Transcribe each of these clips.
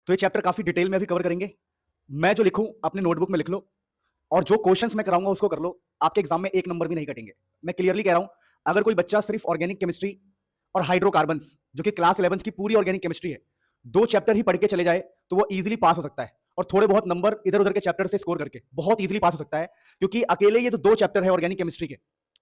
तो ये चैप्टर काफी डिटेल में भी कवर करेंगे। मैं जो लिखूं अपने नोटबुक में लिख लो, और जो क्वेश्चंस मैं कराऊंगा उसको कर लो। आपके एग्जाम में एक नंबर भी नहीं कटेंगे। मैं क्लियरली कह रहा हूं, अगर कोई बच्चा सिर्फ ऑर्गेनिक केमिस्ट्री और हाइड्रोकार्बन्स, जो कि क्लास 11th की पूरी ऑर्गेनिक केमिस्ट्री है, 2 चैप्टर ही पढ़ के चले जाए तो वो इजीली पास हो सकता है, और थोड़े बहुत नंबर इधर उधर के चैप्टर से स्कोर करके बहुत इजीली पास हो सकता है। क्योंकि अकेले ये जो 2 चैप्टर है ऑर्गेनिक केमिस्ट्री के,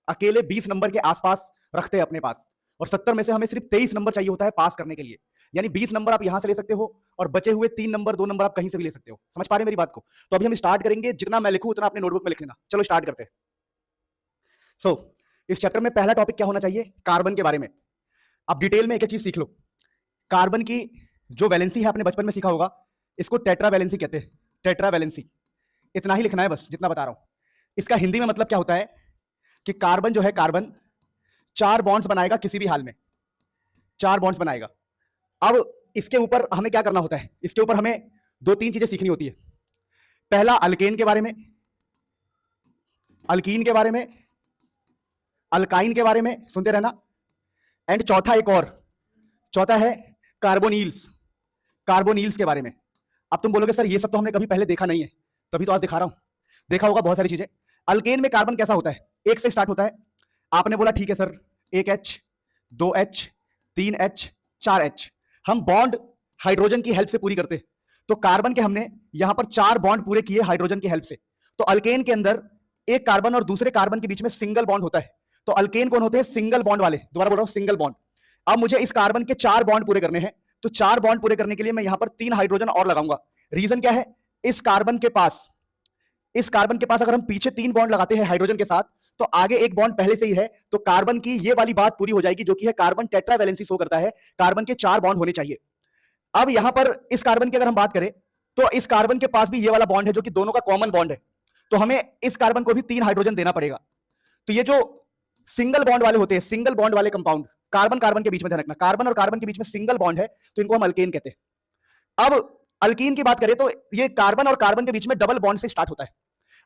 अकेले 20 नंबर के आसपास रखते हैं अपने पास, और 70 में से हमें सिर्फ 23 नंबर चाहिए होता है पास करने के लिए। यानी 20 नंबर आप यहां से ले सकते हो, और बचे हुए 3 नंबर 2 नंबर आप कहीं से भी ले सकते हो। समझ पा रहे हैं मेरी बात को? तो अभी हम स्टार्ट करेंगे, जितना मैं लिखूं उतना अपने नोटबुक में लिख लेना। चलो स्टार्ट करते हैं। इस चैप्टर में पहला टॉपिक क्या होना चाहिए? कार्बन के बारे में। अब डिटेल में एक एक चीज सीख लो। कार्बन की जो वैलेंसी है, आपने बचपन में सीखा होगा, इसको टेट्रा वैलेंसी कहते हैं। टेट्रा वैलेंसी, इतना ही लिखना है बस जितना बता रहा हूं। इसका हिंदी में मतलब क्या होता है कि कार्बन जो है, कार्बन 4 बॉन्ड्स बनाएगा किसी भी हाल में, 4 बॉन्ड्स बनाएगा। अब इसके ऊपर हमें क्या करना होता है? इसके ऊपर हमें 2-3 चीजें सीखनी होती है। पहला अल्केन के बारे में, अल्कीन के बारे में, अल्काइन के बारे में, सुनते रहना। एंड चौथा एक और, चौथा है कार्बोनिल्स, कार्बोनिल्स के बारे में। अब तुम बोलोगे सर ये सब तो हमने कभी पहले देखा नहीं है, तभी तो आज दिखा रहा हूं। देखा होगा बहुत सारी चीजें। अल्केन में कार्बन कैसा होता है? 1 से स्टार्ट होता है। आपने बोला ठीक है sir, 1H, 2H, 3H, 4H। हम बॉन्ड हाइड्रोजन की हेल्प से पूरी करते हैं। तो कार्बन के हमने यहां पर 4 बॉन्ड पूरे किए हाइड्रोजन की हेल्प से। तो अल्केन के अंदर एक कार्बन और दूसरे कार्बन के बीच में सिंगल बॉन्ड होता है। तो अल्केन कौन होते हैं? सिंगल बॉन्ड वाले। दोबारा बोल रहा हूं, सिंगल बॉन्ड। अब मुझे इस कार्बन के 4 बॉन्ड पूरे करने हैं। तो 4 बॉन्ड पूरे करने के लिए मैं यहां पर 3 हाइड्रोजन और लगाऊंगा। रीजन क्या है? इस कार्बन के पास अगर हम पीछे 3 बॉन्ड लगाते हैं हाइड्रोजन के साथ, तो आगे एक बॉन्ड पहले से ही है, तो कार्बन की ये वाली बात पूरी हो जाएगी, जो कि है कार्बन टेट्रा वैलेंसी शो करता है। कार्बन के 4 बॉन्ड होने चाहिए। अब यहां पर इस कार्बन की अगर हम बात करें, तो इस कार्बन के पास भी ये वाला बॉन्ड है, जो कि दोनों का कॉमन बॉन्ड है। तो हमें इस कार्बन को भी 3 हाइड्रोजन देना पड़ेगा। तो ये जो सिंगल बॉन्ड वाले होते हैं, सिंगल बॉन्ड वाले कंपाउंड, कार्बन कार्बन के बीच में ध्यान रखना, कार्बन और कार्बन के बीच में सिंगल बॉन्ड है, तो इनको हम अल्केन कहते हैं। अब अल्कीन की बात करें तो ये कार्बन और कार्बन के बीच में डबल बॉन्ड से स्टार्ट होता है।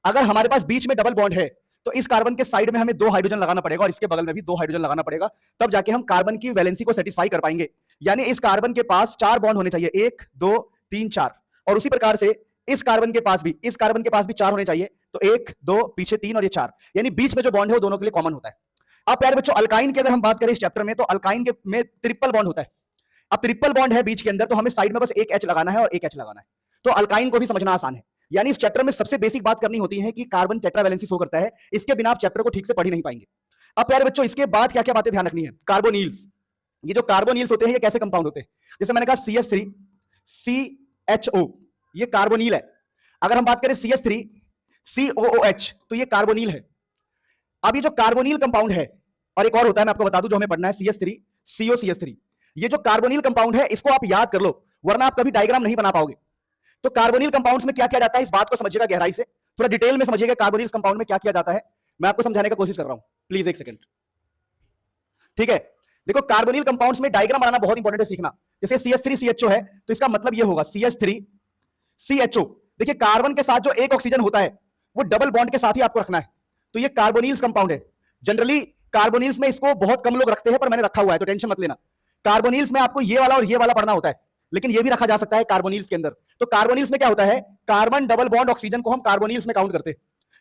अगर हमारे पास बीच में डबल बॉन्ड है, तो इस कार्बन के साइड में हमें 2 हाइड्रोजन लगाना पड़ेगा, और इसके बगल में भी 2 हाइड्रोजन लगाना पड़ेगा, तब जाके हम कार्बन की वैलेंसी को सेटिस्फाई कर पाएंगे। यानी इस कार्बन के पास 4 बॉन्ड होने चाहिए, 1 2 3 4। और उसी प्रकार से इस कार्बन के पास भी 4 होने चाहिए। तो 1 2 पीछे 3 और ये 4, यानी बीच में जो बॉन्ड है वो दोनों के लिए कॉमन होता है। अब प्यारे बच्चों, अल्काइन की अगर हम बात करें इस चैप्टर में, तो अल्काइन के में ट्रिपल बॉन्ड होता है। अब ट्रिपल बॉन्ड है बीच के अंदर, तो हमें साइड में बस एक H लगाना है और एक H लगाना है। तो अल्काइन को भी समझना आसान है। यानी इस चैप्टर में सबसे बेसिक बात करनी होती है कि कार्बन टेट्रा वैलेंसी शो करता है। इसके बिना आप चैप्टर को ठीक से पढ़ ही नहीं पाएंगे। अब प्यारे बच्चों, इसके बाद क्या क्या बातें ध्यान रखनी है? कार्बोनिल्स। ये जो कार्बोनिल्स होते हैं, ये कैसे कंपाउंड होते हैं? जैसे मैंने कहा CH3 CHO, ये कार्बोनिल है। अगर हम बात करें CH3 COOH, तो ये कार्बोनिल है। अब ये जो कार्बोनिल कंपाउंड है, और एक और होता है मैं आपको बता दूं जो हमें पढ़ना है, CH3 COCH3। ये जो कार्बोनिल कंपाउंड है, इसको आप याद कर लो, वरना आप कभी डायग्राम नहीं बना पाओगे। तो कार्बोनिल कंपाउंड्स में क्या किया जाता है, इस बात को समझिएगा गहराई से, थोड़ा डिटेल में समझिएगा कार्बोनिल कंपाउंड में क्या किया जाता है। मैं आपको समझाने का कोशिश कर रहा हूं, प्लीज एक सेकंड, ठीक है? देखो, कार्बोनिल कंपाउंड्स में डायग्राम बनाना बहुत इंपॉर्टेंट है सीखना। जैसे CH3 CHO है, तो इसका मतलब ये होगा CH3 CHO। देखिए, कार्बन के साथ जो एक ऑक्सीजन होता है, वो डबल बॉन्ड के साथ ही आपको रखना है। तो ये कार्बोनिल्स कंपाउंड है। जनरली कार्बोनिल्स में इसको बहुत कम लोग रखते हैं, पर मैंने रखा हुआ है, तो टेंशन मत लेना। कार्बोनिल्स में आपको ये वाला और ये वाला पढ़ना होता है, लेकिन ये भी रखा जा सकता है कार्बोनिल्स के अंदर। तो कार्बोनिल्स में क्या होता है, कार्बन डबल बॉन्ड ऑक्सीजन को हम कार्बोनिल्स में काउंट करते हैं।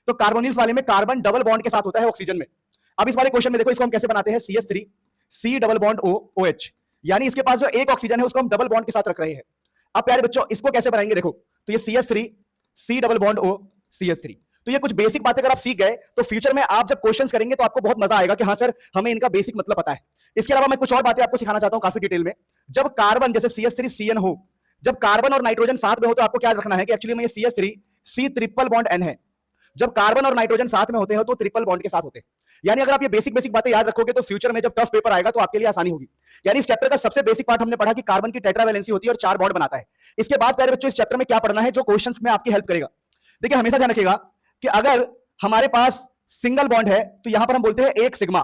तो कार्बोनिल्स वाले में कार्बन डबल बॉन्ड के साथ होता है ऑक्सीजन में। अब इस वाले क्वेश्चन में देखो, इसको हम कैसे बनाते हैं, CH3 C double bond OH, यानी इसके पास जो एक ऑक्सीजन है उसको हम डबल बॉन्ड के साथ रख रहे हैं। अब प्यारे बच्चों, इसको कैसे बनाएंगे? देखो, तो ये CH3 C double bond O CH3। तो ये कुछ बेसिक बातें अगर आप सीख गए, तो फ्यूचर में आप जब क्वेश्चंस करेंगे तो आपको बहुत मजा आएगा कि हाँ सर, हमें इनका बेसिक मतलब पता है। इसके अलावा मैं कुछ और बातें आपको सिखाना चाहता हूं काफी डिटेल में। जब कार्बन, जैसे CH3 CN हो, जब कार्बन और नाइट्रोजन साथ में हो, तो आपको क्या रखना है कि एक्चुअली में ये CH3 C triple bond N है। जब कार्बन और नाइट्रोजन साथ में होते हैं तो ट्रिपल बॉन्ड के साथ होते हैं। यानी अगर आप ये बेसिक बेसिक बातें याद रखोगे, तो फ्यूचर में जब टफ पेपर आएगा तो आपके लिए आसानी होगी। यानी इस चैप्टर का सबसे बेसिक पार्ट हमने पढ़ा कि कार्बन की टेट्रा वैलेंसी होती है और 4 बॉन्ड बनाता है। इसके बाद प्यारे बच्चों, इस चैप्टर में क्या पढ़ना है जो क्वेश्चंस में आपकी हेल्प करेगा। देखिए, हमेशा ध्यान रखिएगा कि अगर हमारे पास सिंगल बॉन्ड है, तो यहां पर हम बोलते हैं एक सिग्मा,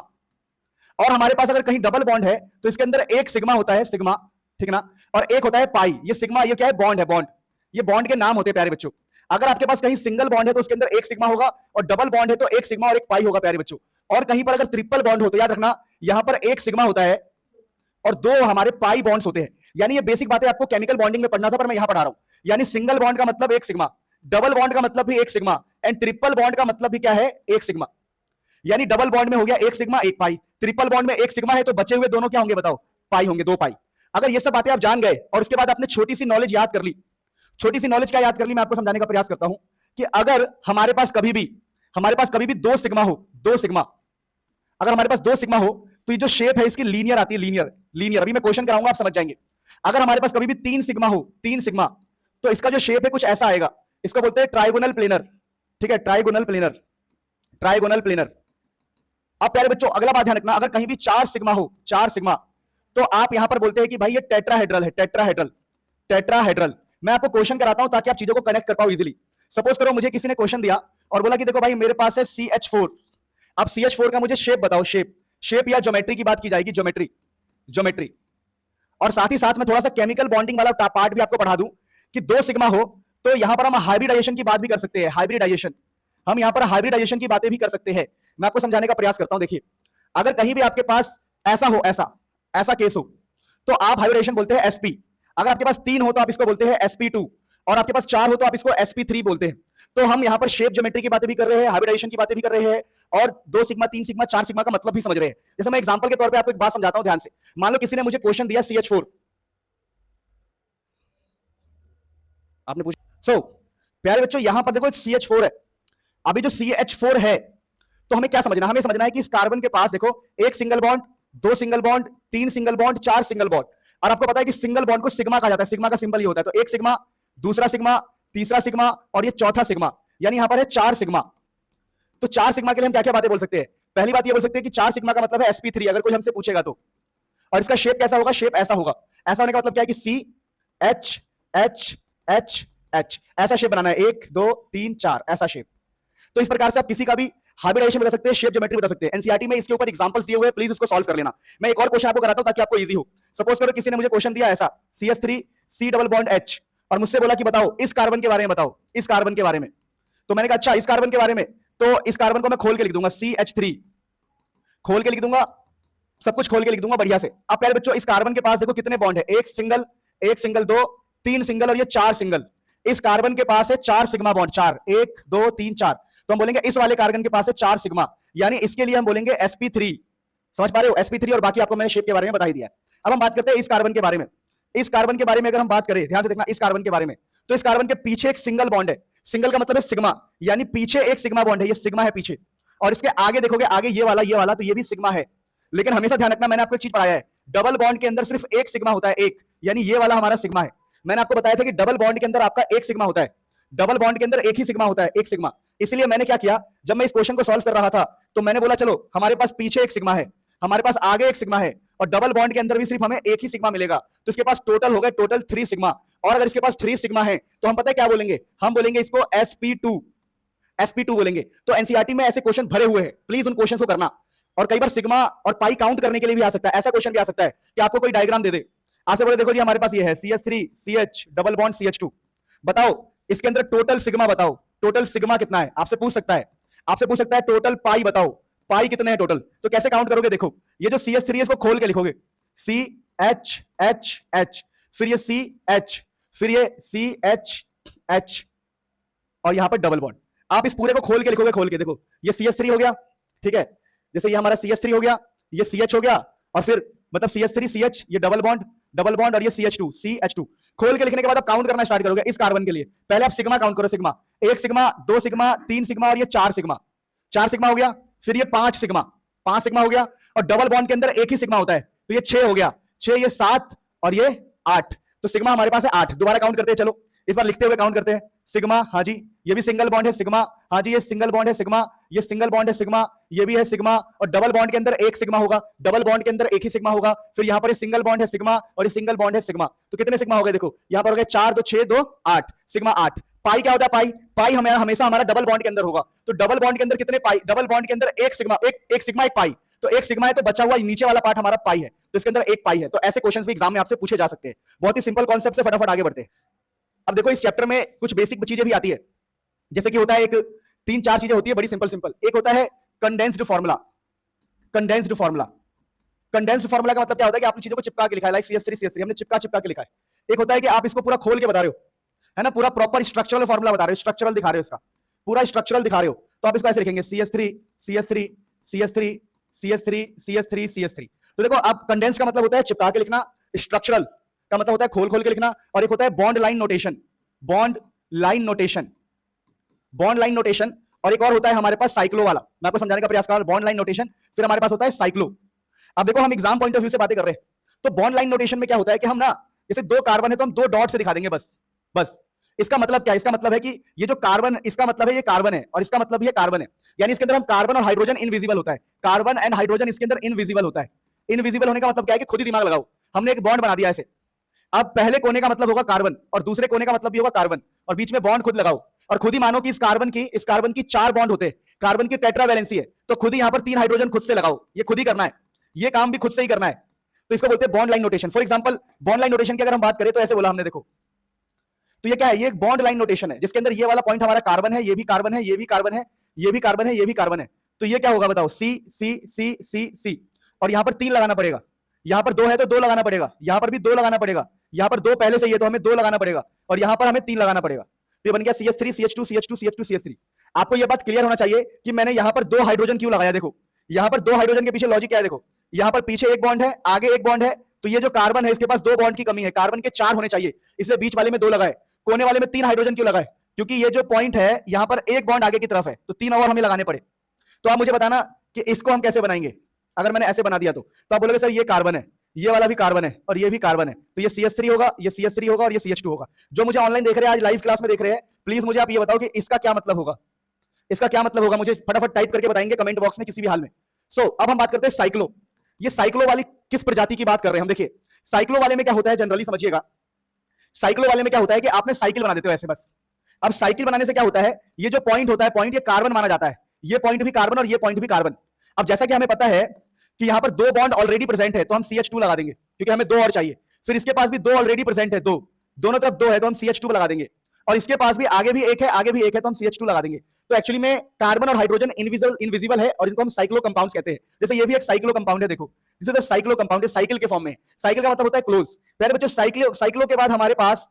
और हमारे पास अगर कहीं डबल बॉन्ड है, तो इसके अंदर एक सिग्मा होता है, सिग्मा, ठीक ना, और एक होता है पाई। ये सिग्मा, ये क्या है, बॉन्ड है, बॉन्ड। ये बॉन्ड के नाम होते हैं प्यारे बच्चों। अगर आपके पास कहीं सिंगल बॉन्ड है, तो उसके अंदर एक सिग्मा होगा, और डबल बॉन्ड है तो एक सिग्मा और एक पाई होगा प्यारे बच्चों। और कहीं पर अगर ट्रिपल बॉन्ड हो, तो याद रखना, यहां पर एक सिग्मा होता है और 2 हमारे पाई बॉन्ड्स होते हैं। यानी ये बेसिक बातें आपको केमिकल बॉन्डिंग में पढ़ना था, पर मैं यहां पढ़ा रहा हूं। यानी सिंगल बॉन्ड का मतलब एक सिग्मा, डबल बॉन्ड का मतलब भी एक सिग्मा, एंड ट्रिपल बॉन्ड का मतलब भी क्या है, एक सिग्मा। यानी डबल बॉन्ड में हो गया एक सिग्मा एक पाई, ट्रिपल बॉन्ड में एक सिग्मा है, तो बचे हुए दोनों क्या होंगे बताओ, पाई होंगे, 2 पाई। अगर ये सब बातें आप जान गए और उसके बाद आपने छोटी सी नॉलेज याद कर ली, छोटी सी नॉलेज क्या याद कर ली, मैं आपको समझाने का प्रयास करता हूं कि अगर हमारे पास कभी भी 2 सिग्मा हो, 2 सिग्मा, अगर हमारे पास 2 सिग्मा हो, तो ये जो शेप है इसकी लीनियर आती है, लीनियर। अभी मैं क्वेश्चन कराऊंगा, आप समझ जाएंगे। अगर हमारे पास कभी भी 3 सिग्मा हो, 3 सिग्मा, तो इसका जो शेप है कुछ ऐसा आएगा, इसको बोलते हैं ट्राइगोनल प्लेनर। ठीक है, ट्राइगोनल प्लेनर, ट्राइगोनल प्लेनर। अब प्यारे बच्चों अगला बात ध्यान रखना, अगर कहीं भी 4 सिग्मा हो, 4 सिग्मा, तो आप यहां पर बोलते हैं कि भाई ये टेट्राहेड्रल है, टेट्राहेड्रल, टेट्राहेड्रल। मैं आपको क्वेश्चन कराता हूं ताकि आप चीजों को कनेक्ट कर पाओ इजीली। सपोज करो मुझे किसी ने क्वेश्चन दिया और बोला कि देखो भाई मेरे पास है CH4, अब CH4 का मुझे शेप बताओ, शेप या ज्योमेट्री की बात की जाएगी, ज्योमेट्री। और साथ ही साथ मैं थोड़ा सा केमिकल बॉन्डिंग वाला पार्ट भी आपको पढ़ा दूं कि 2 सिग्मा हो, तो यहां पर हम हाइब्रिडाइजेशन की बात भी कर सकते हैं, हाइब्रिडाइजेशन, हम यहां पर हाइब्रिडाइजेशन की बातें भी कर सकते हैं। मैं आपको समझाने का प्रयास करता हूं। देखिए, अगर कहीं भी आपके पास ऐसा हो, ऐसा केस हो, तो आप हाइब्रिडाइजेशन बोलते हैं sp। अगर आपके पास 3 हो तो आप इसको बोलते हैं sp2, और आपके पास 4 हो तो आप इसको sp3 बोलते हैं। तो हम यहां पर शेप ज्योमेट्री की बातें भी कर रहे हैं, हाइब्रिडाइजेशन की बातें भी कर रहे हैं, और 2 सिग्मा, 3 सिग्मा, 4 सिग्मा का मतलब भी समझ रहे हैं। जैसे मैं एग्जांपल के तौर पे आपको एक बात समझाता हूं ध्यान से। मान लो किसी ने मुझे क्वेश्चन दिया CH4, आपने पूछा प्यारे बच्चों यहां पर देखो CH4 है। अभी जो CH4 है, तो हमें क्या समझना, हमें समझना है कि इस कार्बन के पास देखो 1 single bond, 2 single bond, 3 single bond, 4 single bond. और आपको पता है कि सिंगल बॉन्ड को सिग्मा कहा जाता है, सिग्मा का सिंबल ही होता है। तो 1 सिग्मा, दूसरा सिग्मा, तीसरा सिग्मा, और ये चौथा सिग्मा, यानी यहां पर है 4 सिग्मा। तो 4 सिग्मा के लिए हम क्या क्या बातें बोल सकते हैं? पहली बात ये बोल सकते हैं कि 4 सिग्मा का मतलब है sp3, अगर कोई हमसे पूछेगा तो। और इसका शेप कैसा होगा? शेप ऐसा होगा। ऐसा होने का मतलब क्या है कि CH ऐसा शेप बनाना है, 1 2 3 4 ऐसा शेप। तो इस प्रकार से आप किसी का भी हाइब्रिडाइजेशन बता सकते हैं, शेप ज्योमेट्री बता सकते हैं। एनसीईआरटी में इसके ऊपर एग्जांपल्स दिए हुए हैं, प्लीज उसको सॉल्व कर लेना। मैं एक और क्वेश्चन आपको कराता हूं ताकि आपको इजी हो। सपोज करो किसी ने मुझे क्वेश्चन दिया ऐसा, CH3 C double bond H, और मुझसे बोला कि बताओ इस कार्बन के बारे में, बताओ इस कार्बन के बारे में। तो मैंने कहा अच्छा इस कार्बन के बारे में, तो इस कार्बन को मैं खोल के लिख दूंगा, CH3 खोल के लिख दूंगा, सब कुछ खोल के लिख दूंगा बढ़िया से। अब प्यारे बच्चों इस कार्बन के पास देखो कितने बॉन्ड है, एक सिंगल 2 3 सिंगल और ये 4 सिंगल। इस कार्बन के पास है 4 सिग्मा बॉन्ड, 4 1 2 3 4। तो हम बोलेंगे इस वाले कार्बन के पास है 4 सिग्मा, यानी इसके लिए हम बोलेंगे sp3। समझ पा रहे हो? sp3, और बाकी आपको मैंने शेप के बारे में बता ही दिया। अब हम बात करते हैं इस कार्बन के बारे में। इस कार्बन के बारे में अगर हम बात करें, ध्यान से देखना, इस कार्बन के बारे में, तो इस कार्बन के पीछे एक सिंगल बॉन्ड है। सिंगल का मतलब है सिग्मा, यानी पीछे एक सिग्मा बॉन्ड है, ये सिग्मा है पीछे। और इसके आगे देखोगे, आगे ये वाला, तो ये भी सिग्मा है। लेकिन हमेशा ध्यान रखना, मैंने आपको एक चीज पढ़ाया है, डबल बॉन्ड के अंदर सिर्फ एक सिग्मा होता है, एक, यानी ये वाला हमारा सिग्मा है। मैंने आपको बताया था कि डबल बॉन्ड के अंदर आपका एक सिग्मा होता है, डबल बॉन्ड के अंदर एक ही सिग्मा होता है, एक सिग्मा। इसलिए मैंने क्या किया, जब मैं इस क्वेश्चन को सॉल्व कर रहा था, तो मैंने बोला चलो हमारे पास पीछे एक सिग्मा है, हमारे पास आगे एक सिग्मा है, और डबल बॉन्ड के अंदर भी सिर्फ हमें एक ही सिग्मा मिलेगा, तो इसके पास टोटल हो गए 3 सिग्मा। और अगर इसके पास 3 सिग्मा है तो हम पता है क्या बोलेंगे, हम बोलेंगे इसको sp2 बोलेंगे। तो एनसीईआरटी में ऐसे क्वेश्चन भरे हुए हैं, प्लीज उन क्वेश्चन को करना। और कई बार सिग्मा और पाई काउंट करने के लिए भी आ सकता है, ऐसा क्वेश्चन भी आ सकता है कि आपको कोई डायग्राम दे दे, आपसे बोले देखो जी हमारे पास ये है CH3 CH double bond CH2, बताओ इसके अंदर टोटल सिग्मा बताओ, टोटल सिग्मा कितना है, आपसे पूछ सकता है टोटल पाई बताओ, पाई कितने हैं टोटल। तो कैसे काउंट करोगे, देखो ये जो CH3 है इसको खोल के लिखोगे, CH, फिर ये CH, फिर ये CH, और यहां पर डबल बॉन्ड। आप इस पूरे को खोल के लिखोगे, खोल के देखो, ये CH3 हो गया, ठीक है, जैसे ये हमारा CH3 हो गया, ये CH हो गया, और फिर मतलब CH3 CH, ये डबल बॉन्ड, और ये CH2 खोल के लिखने के बाद आप काउंट करना स्टार्ट करोगे इस कार्बन के लिए। पहले आप सिग्मा काउंट करो, सिग्मा, 1 सिग्मा, 2 सिग्मा, 3 सिग्मा, और ये 4 सिग्मा हो गया। फिर ये 5 सिग्मा हो गया, और डबल बॉन्ड के अंदर एक ही सिग्मा होता है, तो ये 6 हो गया, 6, ये 7, और ये 8। तो सिग्मा हमारे पास है 8। दोबारा काउंट करते हैं, चलो इस बार लिखते हुए काउंट करते हैं। सिग्मा, हाँ जी, ये भी सिंगल बॉन्ड है, सिग्मा, हाँ जी, ये सिंगल बॉन्ड है, सिग्मा, ये सिंगल बॉन्ड है, सिग्मा, ये भी है सिग्मा, और डबल बॉन्ड के अंदर एक सिग्मा होगा, डबल बॉन्ड के अंदर एक ही सिग्मा होगा। फिर यहाँ पर ये सिंगल बॉन्ड है सिग्मा, और ये सिंगल बॉन्ड है सिग्मा। तो कितने सिग्मा हो गए, देखो यहाँ पर हो गए 4 2 6 2 8, सिग्मा 8। पाई क्या होता है, पाई हमेशा हमारा डबल बॉन्ड के अंदर होगा। तो डबल बॉन्ड के अंदर कितने पाई, डबल बॉन्ड के अंदर एक सिग्मा, एक पाई, तो एक सिग्मा है, तो बचा हुआ नीचे वाला पार्ट हमारा पाई है, तो इसके अंदर एक पाई है। तो ऐसे क्वेश्चंस भी एग्जाम में आपसे पूछे जा सकते हैं। बहुत ही सिंपल कॉन्सेप्ट से फटाफट आगे बढ़ते हैं। अब देखो इस चैप्टर में कुछ बेसिक चीजें भी आती है, जैसे कि होता है एक 3-4 चीजें होती है बड़ी सिंपल। एक होता है कंडेंस्ड फॉर्मूला, कंडेंस्ड फार्मूला का मतलब क्या होता है कि आपने चीजों को चिपका के लिखा है, लाइक CS3 हमने चिपका के लिखा है। एक होता है कि आप इसको पूरा खोल के बता रहे हो, है ना, पूरा प्रॉपर स्ट्रक्चरल फार्मूला बता रहे हो, स्ट्रक्चरल दिखा रहे हो, इसका पूरा स्ट्रक्चरल दिखा रहे हो, तो आप इसको ऐसे लिखेंगे CS3। तो देखो, आप कंडेंस का मतलब होता है चिपका के लिखना, स्ट्रक्चरल का मतलब होता है खोल खोल के लिखना, और एक होता है बॉन्ड लाइन नोटेशन, और एक और होता है हमारे पास साइक्लो वाला। मैं आपको समझाने का प्रयास कर रहा हूं, बॉन्ड लाइन नोटेशन, फिर हमारे पास होता है साइक्लो। अब देखो, हम एग्जाम पॉइंट ऑफ व्यू से बातें कर रहे हैं, तो बॉन्ड लाइन नोटेशन में क्या होता है कि हम ना, जैसे दो कार्बन है तो हम दो डॉट से दिखा देंगे बस। इसका मतलब क्या है? इसका मतलब है कि ये जो कार्बन, इसका मतलब है ये कार्बन है, और इसका मतलब ये कार्बन है, यानी इसके अंदर हम कार्बन और हाइड्रोजन इनविजिबल होता है, कार्बन एंड हाइड्रोजन इसके अंदर इनविजिबल होता है। इनविजिबल होने का मतलब क्या है कि खुद ही दिमाग लगाओ, हमने एक बॉन्ड बना दिया ऐसे। अब पहले कोने का मतलब होगा कार्बन, और दूसरे कोने का मतलब भी होगा कार्बन, और बीच में बॉन्ड खुद लगाओ, और खुद ही मानो कि इस कार्बन की 4 बॉन्ड होते हैं, कार्बन की टेट्रावैलेंसी है, तो खुद ही यहां पर 3 हाइड्रोजन खुद से लगाओ, ये खुद ही करना है, ये काम भी खुद से ही करना है, तो इसको बोलते हैं bond line notation. For example, bond line notation की अगर हम बात करें तो ऐसे बोला हमने, देखो, तो ये क्या है? ये एक बॉन्ड लाइन नोटेशन है, जिसके अंदर ये वाला पॉइंट हमारा कार्बन है, ये भी कार्बन है, ये भी कार्बन है, ये भी कार्बन है, ये भी कार्बन है, तो ये क्या होगा बताओ? C, और यहां पर 3 लगाना पड़ेगा, यहां पर 2 है तो 2 लगाना पड़ेगा, यहां पर भी 2 लगाना पड़ेगा, यहां पर 2 पहले से ही है तो हमें 2 लगाना पड़ेगा, और यहां पर हमें 3 लगाना पड़ेगा, तो ये बन गया CH3 CH2 CH2 CH2 CH3। आपको यह बात क्लियर होना चाहिए कि मैंने यहां पर 2 हाइड्रोजन क्यों लगाया। देखो, यहां पर 2 हाइड्रोजन के पीछे लॉजिक क्या है? देखो, यहां पर पीछे एक बॉन्ड है, आगे एक बॉन्ड है, तो ये जो कार्बन है इसके पास 2 बॉन्ड की कमी है, कार्बन के 4 होने चाहिए, इसलिए बीच वाले में 2 लगाए, कोने वाले में 3 हाइड्रोजन क्यों लगाए? क्योंकि ये जो पॉइंट है यहां पर एक बॉन्ड आगे की तरफ है, तो 3 और हमें लगाने पड़े। तो आप मुझे बताना कि इसको हम कैसे बनाएंगे। अगर मैंने ऐसे बना दिया तो आप बोलोगे सर ये कार्बन है, ये वाला भी कार्बन है, और ये भी कार्बन है, तो ये CH3 होगा, ये CH3 होगा, और ये CH2 होगा। जो मुझे ऑनलाइन देख रहे हैं, आज लाइव क्लास में देख रहे हैं, प्लीज मुझे आप ये बताओ कि इसका क्या मतलब होगा, इसका क्या मतलब होगा, मुझे फटाफट टाइप करके बताएंगे कमेंट बॉक्स में किसी भी हाल में। अब हम बात करते हैं साइक्लो। ये साइक्लो वाली किस प्रजाति की बात कर रहे हैं हम? देखिए, साइक्लो वाले में क्या होता है, जनरली समझिएगा, साइक्लो वाले में क्या होता है कि आपने साइकिल बना देते हो ऐसे बस। अब साइकिल बनाने से क्या होता है, ये जो पॉइंट होता है, पॉइंट ये कार्बन माना जाता है, ये पॉइंट भी कार्बन और ये पॉइंट भी कार्बन। अब जैसा कि हमें पता है कि यहां पर 2 बॉन्ड ऑलरेडी प्रेजेंट है, तो हम CH2 लगा देंगे, क्योंकि हमें 2 और चाहिए। फिर इसके पास भी 2 ऑलरेडी प्रेजेंट है, दोनों तरफ 2 है, तो हम CH2 लगा देंगे, और इसके पास भी आगे भी एक है, आगे भी एक है, तो हम CH2 लगा देंगे। तो एक्चुअली में कार्बन और हाइड्रोजन इनविजिबल है, और इनको हम साइक्लो कंपाउंड्स कहते हैं। जैसे ये भी एक साइक्लो कंपाउंड है, देखो, this is a cyclo compound, cycle के फॉर्म में। साइकिल का मतलब होता है क्लोज। प्यारे बच्चों, साइक्लो के बाद हमारे पास,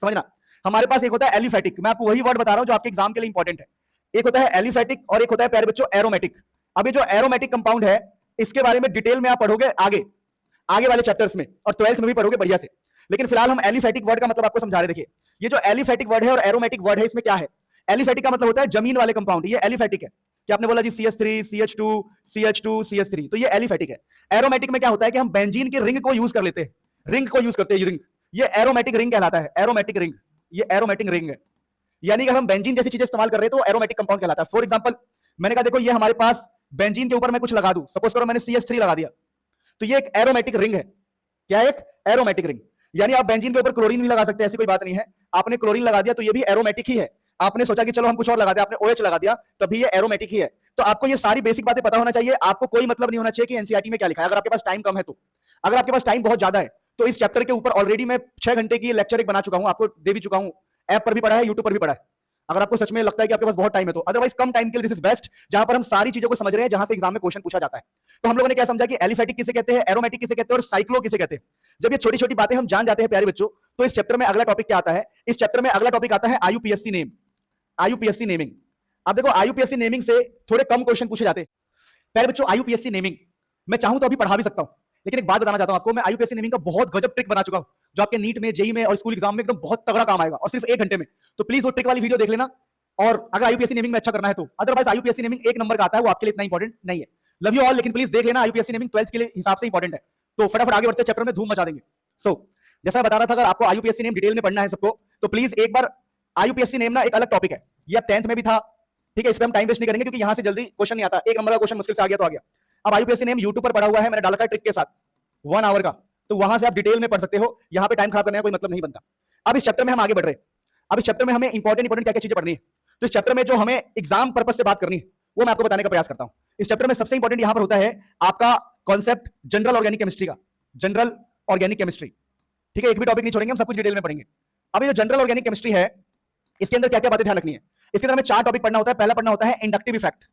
समझना, हमारे पास एक होता है एलिफेटिक। मैं आपको वही वर्ड बता रहा हूं जो आपके एग्जाम के लिए इंपॉर्टेंट है। एक होता है एलिफेटिक और एक होता है प्यारे बच्चों एरोमेटिक। अब ये जो एरोमेटिक कंपाउंड है, इसके बारे में डिटेल में आप पढ़ोगे आगे वाले चैप्टर्स में, और 12th में भी पढ़ोगे बढ़िया से। लेकिन फिलहाल हम एलिफेटिक वर्ड का मतलब आपको समझा रहे। देखिए, ये जो एलिफेटिक वर्ड है और एरोमेटिक वर्ड है, इसमें क्या है? एलिफेटिक का मतलब होता है जमीन वाले कंपाउंड, ये एलिफेटिक है। कि आपने बोला जी CH3 CH2 CH2 CH3, तो ये एलिफेटिक है। एरोमेटिक में क्या होता है कि हम बेंजीन की रिंग को यूज कर लेते हैं, रिंग को यूज करते हैं, रिंग, ये एरोमेटिक रिंग कहलाता है, एरोमेटिक रिंग, ये एरोमेटिक रिंग है। यानी कि हम बेंजीन जैसी चीजें इस्तेमाल कर रहे हैं तो एरोमेटिक कंपाउंड कहलाता है। फॉर एग्जांपल, मैंने कहा देखो, ये हमारे पास बेंजीन के ऊपर मैं कुछ लगा दूं, सपोज करो मैंने CH3 लगा दिया, तो ये एक एरोमेटिक रिंग है। क्या है? एक एरोमेटिक रिंग। यानी आप बेंजीन के ऊपर क्लोरीन भी लगा सकते हैं, ऐसी कोई बात नहीं है। आपने क्लोरीन लगा दिया तो ये भी एरोमेटिक ही है। आपने सोचा कि चलो हम कुछ और लगा दें, आपने OH लगा दिया, तभी ये एरोमेटिक ही है। तो आपको ये सारी बेसिक बातें पता होना चाहिए। आपको कोई मतलब नहीं होना चाहिए कि एनसीईआरटी में क्या लिखा है, अगर आपके पास टाइम कम है तो। अगर आपके पास टाइम बहुत ज्यादा है तो इस चैप्टर के ऊपर ऑलरेडी मैं 6 घंटे की लेक्चर एक बना चुका हूं, आपको दे भी चुका हूं, ऐप पर भी पढ़ा है, यूट्यूब पर भी पढ़ा है। अगर आपको सच में लगता है कि आपके पास बहुत टाइम है तो, अदरवाइज कम टाइम के लिए दिस इज बेस्ट, जहां पर हम सारी चीजों को समझ रहे हैं, जहां से एग्जाम में क्वेश्चन पूछा जाता है। तो हम लोगों ने क्या समझा कि एलिफेटिक किसे कहते हैं, एरोमेटिक किसे कहते हैं, और साइक्लो किसे कहते हैं। जब ये छोटी छोटी बातें हम जान जाते हैं प्यारे बच्चों, तो इस चैप्टर में अगला टॉपिक क्या आता है? इस चैप्टर में अगला टॉपिक आता है IUPAC नेम, IUPAC नेमिंग। अब देखो, IUPAC नेमिंग से थोड़े कम क्वेश्चन पूछे जाते हैं प्यारे बच्चों। IUPAC नेमिंग मैं चाहूं तो अभी पढ़ा भी सकता हूं, लेकिन एक बात बताना चाहता हूं आपको, मैं IUPAC नेमिंग का बहुत गजब ट्रिक बना चुका हूं, जो आपके नीट में, जेई में और स्कूल एग्जाम में एकदम बहुत तगड़ा काम आएगा, और सिर्फ 1 घंटे में। तो प्लीज वो ट्रिक वाली वीडियो देख लेना, और अगर IUPAC नेमिंग में अच्छा करना है तो। अदरवाइज IUPAC नेमिंग 1 नंबर का आता है, वो आपके लिए इतना इंपॉर्टेंट नहीं है। लव यू ऑल, लेकिन प्लीज देख लेना, IUPAC नेमिंग 12th के लिए हिसाब से इंपॉर्टेंट है। तो फटाफट आगे बढ़ते चैप्टर में धूम मचा देंगे। जैसा बता रहा था, अगर आपको IUPAC नेम डिटेल में पढ़ना है सबको, तो प्लीज एक बार, IUPAC नेम ना एक अलग टॉपिक है, ये अब 10th में भी था, ठीक है, इस पर हम टाइम वेस्ट नहीं करेंगे, क्योंकि यहां से जल्दी क्वेश्चन नहीं आता। 1 नंबर का क्वेश्चन मुश्किल से आ गया तो आ गया। अब IUPAC नेम यूट्यूब पर पढ़ा हुआ है, मैंने डाला था ट्रिक के साथ 1 आवर का, तो वहां से आप डिटेल में पढ़ सकते हो, यहां पे टाइम खराब करने का कोई मतलब नहीं बनता। अब इस चैप्टर में हम आगे बढ़ रहे हैं। अब इस चैप्टर में हमें इंपॉर्टेंट क्या क्या चीजें पढ़नी है, तो इस चैप्टर में जो हमें एग्जाम पर्पस से बात करनी है वो मैं आपको बताने का प्रयास करता हूं। इस चैप्टर में सबसे इंपॉर्टेंट यहां पर होता है आपका कॉन्सेप्ट जनरल ऑर्गेनिक केमिस्ट्री का, जनरल ऑर्गेनिक केमिस्ट्री, ठीक है, एक भी टॉपिक नहीं छोड़ेंगे, हम सब कुछ डिटेल में पढ़ेंगे। अब ये जो जनरल ऑर्गेनिक केमिस्ट्री है, इसके अंदर क्या क्या बातें ध्यान रखनी है। इसके अंदर हमें 4 टॉपिक पढ़ना होता है। पहला पढ़ना होता है इंडक्टिव इफेक्ट,